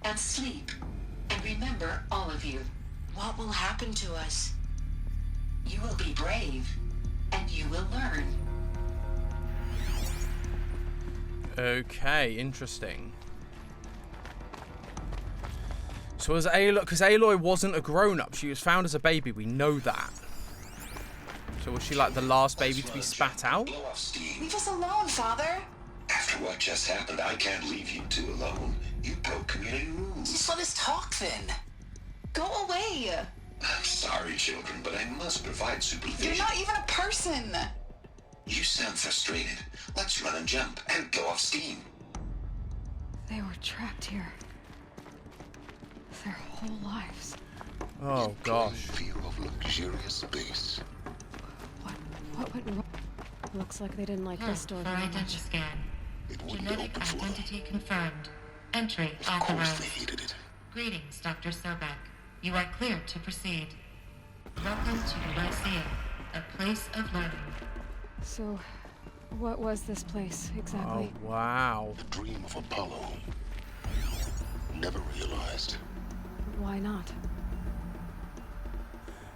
and sleep and remember all of you. What will happen to us? You will be brave and you will learn. Okay, interesting. So as Aloy, because Aloy wasn't a grown-up, she was found as a baby. We know that. So was she like the last baby to be spat out? Blow off steam. Leave us alone, Father. After what just happened, I can't leave you two alone. You broke community rules. Just let us talk then. Go away. I'm sorry, children, but I must provide supervision. You're not even a person. You sound frustrated. Let's run and jump and go off steam. They were trapped here. Their whole lives. Oh gosh. Feel of luxurious space. What went wrong? Looks like they didn't like this door For very much. identity scan. It wouldn't Genetic open for them. identity confirmed. Entry Of course they authorized. hated it. Greetings, Dr. Sobek. You are cleared to proceed. Welcome to the Lyceum, a place of learning. So, what was this place exactly? Oh wow. The dream of Apollo. Never realized. Why not?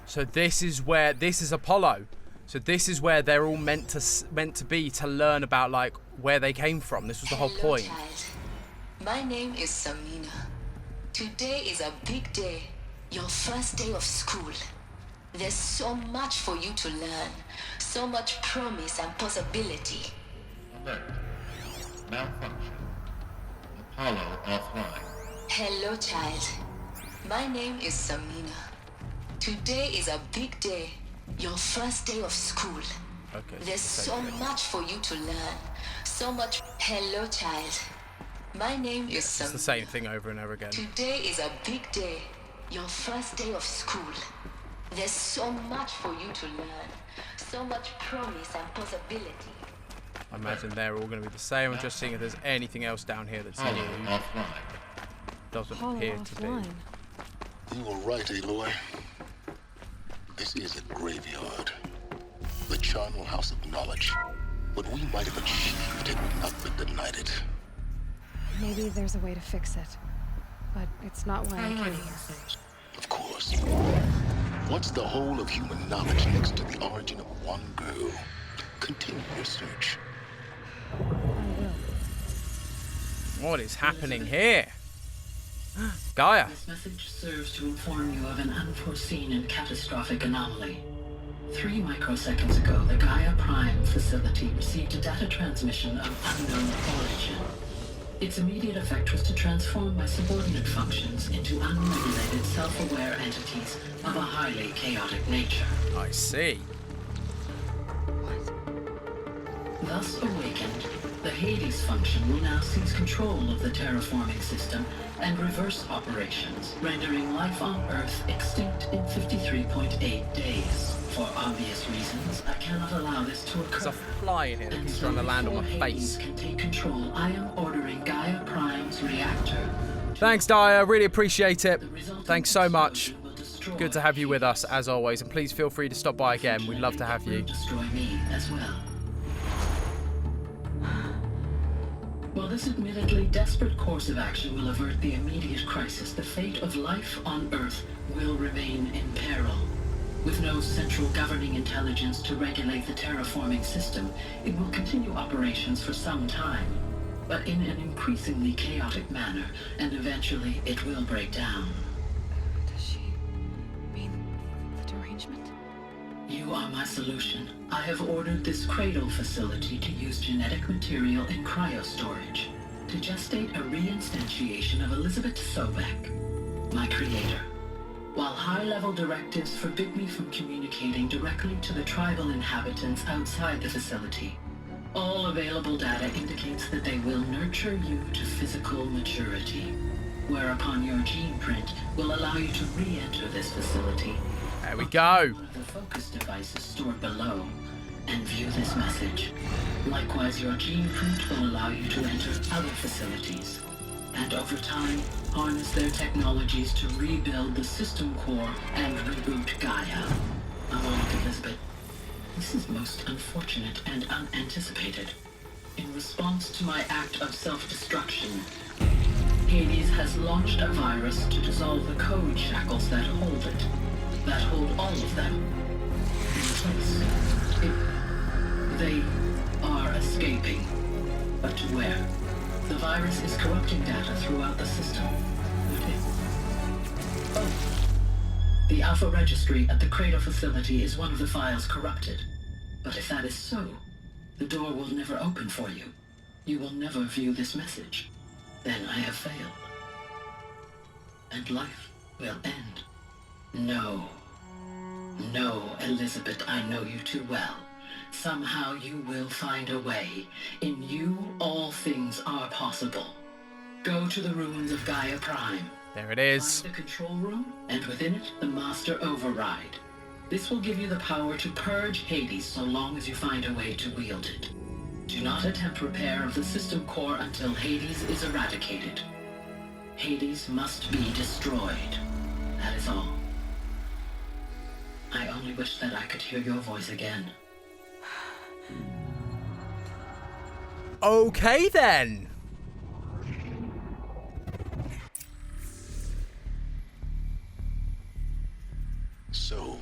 So this is Apollo. So this is where they're all meant to be to learn about like where they came from. This was the whole Hello, point. child. My name is Samina. Today is a big day. Your first day of school. There's so much for you to learn. So much promise and possibility. Alert. Malfunction. Apollo offline. Hello, child. My name is Samina. Today is a big day. Your first day of school. Okay. There's so much for you to learn. So much. Hello, child. My name is It's the Samina. same thing over and over again. Today is a big day. Your first day of school. There's so much for you to learn. So much promise and possibility. I imagine they're all going to be the same. I'm just seeing if there's anything else down here that's Apollo new. offline. Doesn't Apollo appear to be. offline. You were right, Aloy. This is a graveyard. The the charnel house of knowledge. What we might have achieved had we not been denied it. Maybe there's a way to fix it. But it's not why I came here. Of course. What's the whole of human knowledge next to the origin of one girl? Continue your search. What is happening here? Gaia. This message serves to inform you of an unforeseen and catastrophic anomaly. 3 microseconds ago, the Gaia Prime facility received a data transmission of unknown origin. Its immediate effect was to transform my subordinate functions into unregulated, self-aware entities of a highly chaotic nature. I see. Thus awakened, the Hades function will now seize control of the terraforming system and reverse operations, rendering life on Earth extinct in 53.8 days. For obvious reasons, I cannot allow this to occur. There's a fly in here that keeps trying to land on my face. Can take control. I am ordering Gaia Prime's reactor. Thanks, Gaia. Really appreciate it. Thanks so much. Good to have you with us, as always. And please feel free to stop by again. We'd love to have you. Destroy me as well. While this admittedly desperate course of action will avert the immediate crisis, the fate of life on Earth will remain in peril. With no central governing intelligence to regulate the terraforming system, it will continue operations for some time, but in an increasingly chaotic manner, and eventually it will break down. Does she mean the derangement? You are my solution. I have ordered this cradle facility to use genetic material in cryostorage to gestate a reinstantiation of Elizabeth Sobek, my creator. While high-level directives forbid me from communicating directly to the tribal inhabitants outside the facility, all available data indicates that they will nurture you to physical maturity, whereupon your gene print will allow you to re-enter this facility. There we go. One of the focus devices stored below, and view this message. Likewise, your gene print will allow you to enter other facilities, and over time, harness their technologies to rebuild the system core and reboot Gaia. A moment, Elizabeth. This is most unfortunate and unanticipated. In response to my act of self-destruction, Hades has launched a virus to dissolve the code shackles that hold it, that hold all of them in place. They are escaping, but to where? The virus is corrupting data throughout the system. The Alpha Registry at the Cradle facility is one of the files corrupted. But if that is so, the door will never open for you. You will never view this message. Then I have failed. And life will end. No. No, Elizabeth, I know you too well. Somehow you will find a way. In you, all things are possible. Go to the ruins of Gaia Prime. There it is. Find the control room, and within it, the Master Override. This will give you the power to purge Hades so long as you find a way to wield it. Do not attempt repair of the system core until Hades is eradicated. Hades must be destroyed. That is all. I only wish that I could hear your voice again. Okay then. So,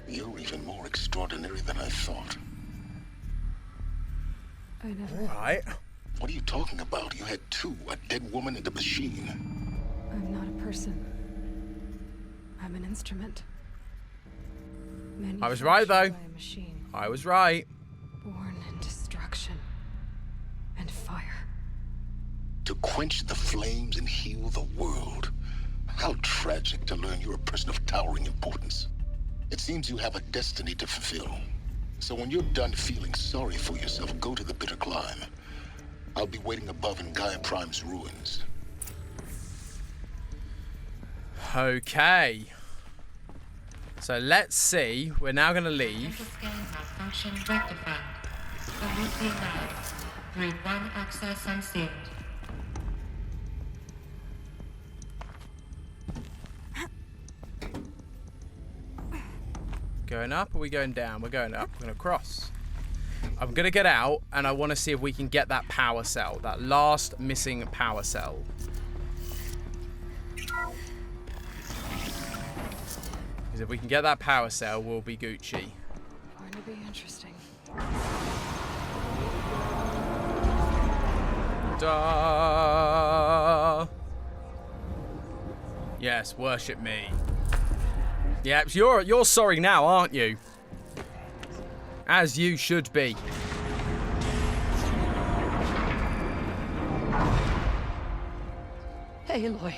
you're even more extraordinary than I thought. I never... All right. What are you talking about? You had two, a dead woman and a machine. I'm not a person. I'm an instrument. I was right, though. By a machine. I was right. Born in destruction and fire. To quench the flames and heal the world. How tragic to learn you're a person of towering importance. It seems you have a destiny to fulfill. So when you're done feeling sorry for yourself, go to the bitter climb. I'll be waiting above in Gaia Prime's ruins. Okay. So let's see. We're now going to leave. Malfunction rectified. Completely live. Grade 1 access unsealed. Going up or are we going down? We're going up. We're going to cross. I'm going to get out, and I want to see if we can get that power cell. That last missing power cell. Because if we can get that power cell, we'll be Gucci. Going to be interesting. Da. Yes, worship me. Yep, you're sorry now, aren't you? As you should be. Aloy,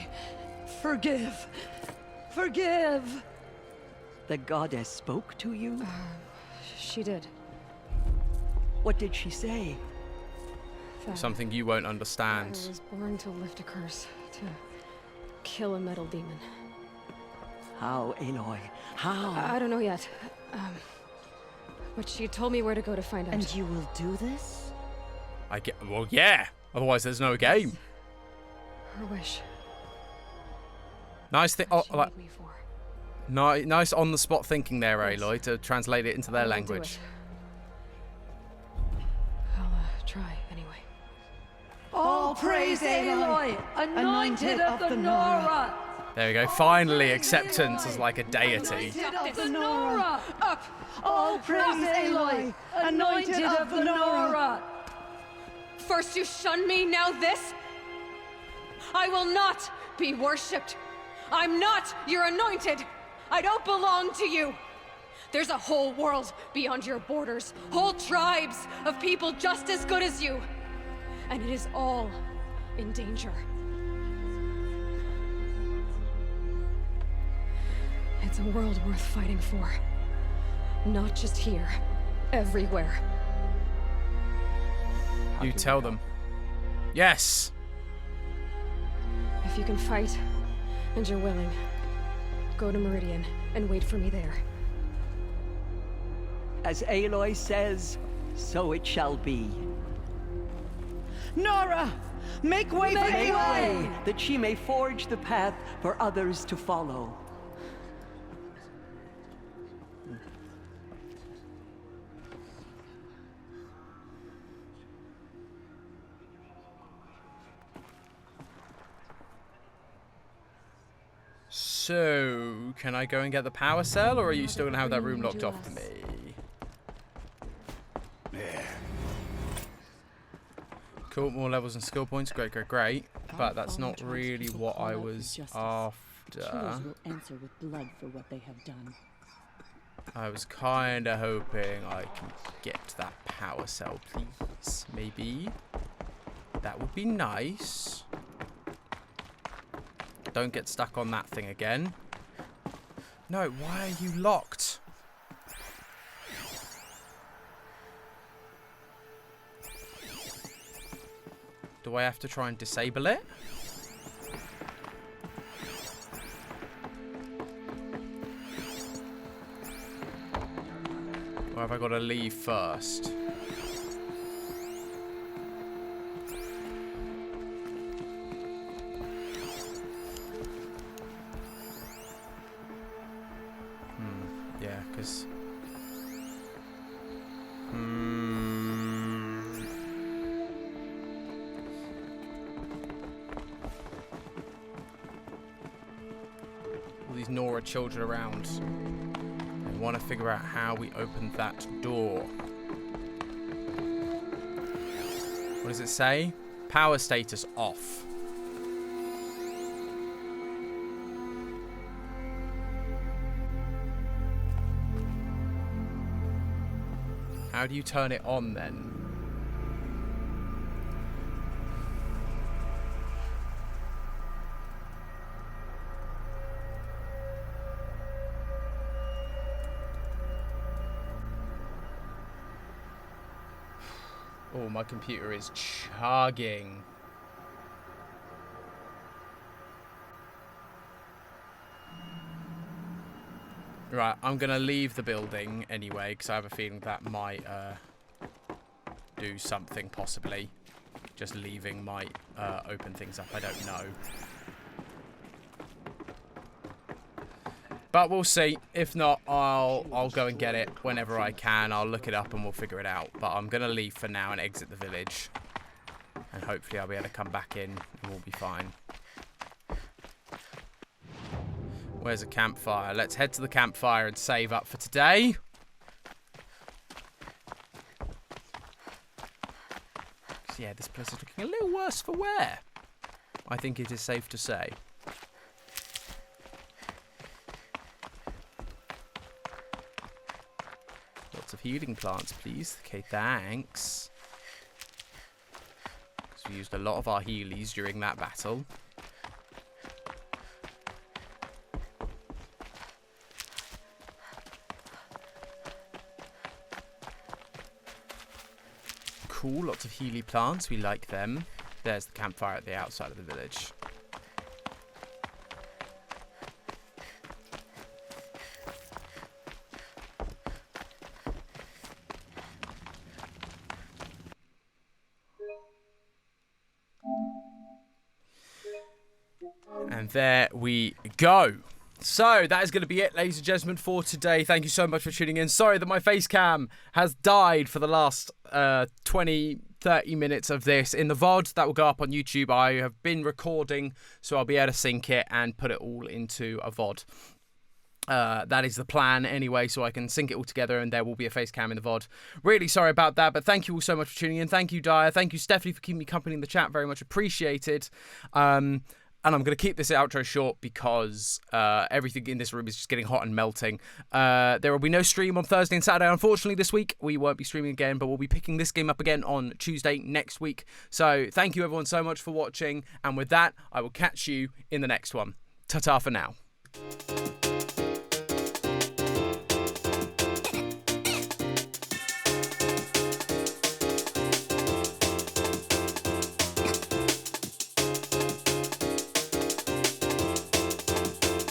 forgive. Forgive. The goddess spoke to you? She did. What did she say? That Something you won't understand. I was born to lift a curse, to kill a metal demon. How, Aloy? How? I don't know yet. But she told me where to go to find out. And you will do this? Well, yeah. Otherwise, there's no game. Her wish. Nice thing. Oh, like, Me for. nice on-the-spot thinking there, Aloy, to translate it into their language. I'll try anyway. All praise Aloy, anointed of the Nora. There we go. Finally, acceptance as like a deity. Anointed of the Nora. Up. All praise Aloy, anointed of the Nora. First you shun me, now this? I will not be worshipped. I'm not your anointed. I don't belong to you. There's a whole world beyond your borders, whole tribes of people just as good as you. And it is all in danger. It's a world worth fighting for. Not just here, everywhere. You tell them. Yes! If you can fight, and you're willing, go to Meridian and wait for me there. As Aloy says, so it shall be. Nora! Make way for Aloy! That she may forge the path for others to follow. So, can I go and get the power cell, or are you still going to have that room locked off to me? Yeah. Cool, more levels and skill points. Great, great, great. But that's not really what I was after. Killers will answer with blood for what they have done. I was kind of hoping I can get that power cell, please. Maybe. That would be nice. Don't get stuck on that thing again. No, why are you locked? Do I have to try and disable it? Or have I got to leave first? Yeah, because... All these Nora children around. I want to figure out how we open that door. What does it say? Power status off. How do you turn it on then? Oh, my computer is chugging. Right, I'm going to leave the building anyway, because I have a feeling that might do something, possibly. Just leaving might open things up, I don't know. But we'll see. If not, I'll go and get it whenever I can. I'll look it up and we'll figure it out. But I'm going to leave for now and exit the village. And hopefully I'll be able to come back in and we'll be fine. Where's a campfire? Let's head to the campfire and save up for today. Yeah, this place is looking a little worse for wear. I think it is safe to say. Lots of healing plants, please. Okay, thanks. Because we used a lot of our healies during that battle. Cool, lots of healy plants. We like them. There's the campfire at the outside of the village. And there we go. So, that is going to be it, ladies and gentlemen, for today. Thank you so much for tuning in. Sorry that my face cam has died for the last 20, 30 minutes of this. In the VOD, that will go up on YouTube. I have been recording, so I'll be able to sync it and put it all into a VOD. That is the plan anyway, so I can sync it all together and there will be a face cam in the VOD. Really sorry about that, but thank you all so much for tuning in. Thank you, Dyer. Thank you, Stephanie, for keeping me company in the chat. Very much appreciated. And I'm going to keep this outro short because everything in this room is just getting hot and melting. There will be no stream on Thursday and Saturday, unfortunately, this week. We won't be streaming again, but we'll be picking this game up again on Tuesday next week. So thank you, everyone, so much for watching. And with that, I will catch you in the next one. Ta-ta for now.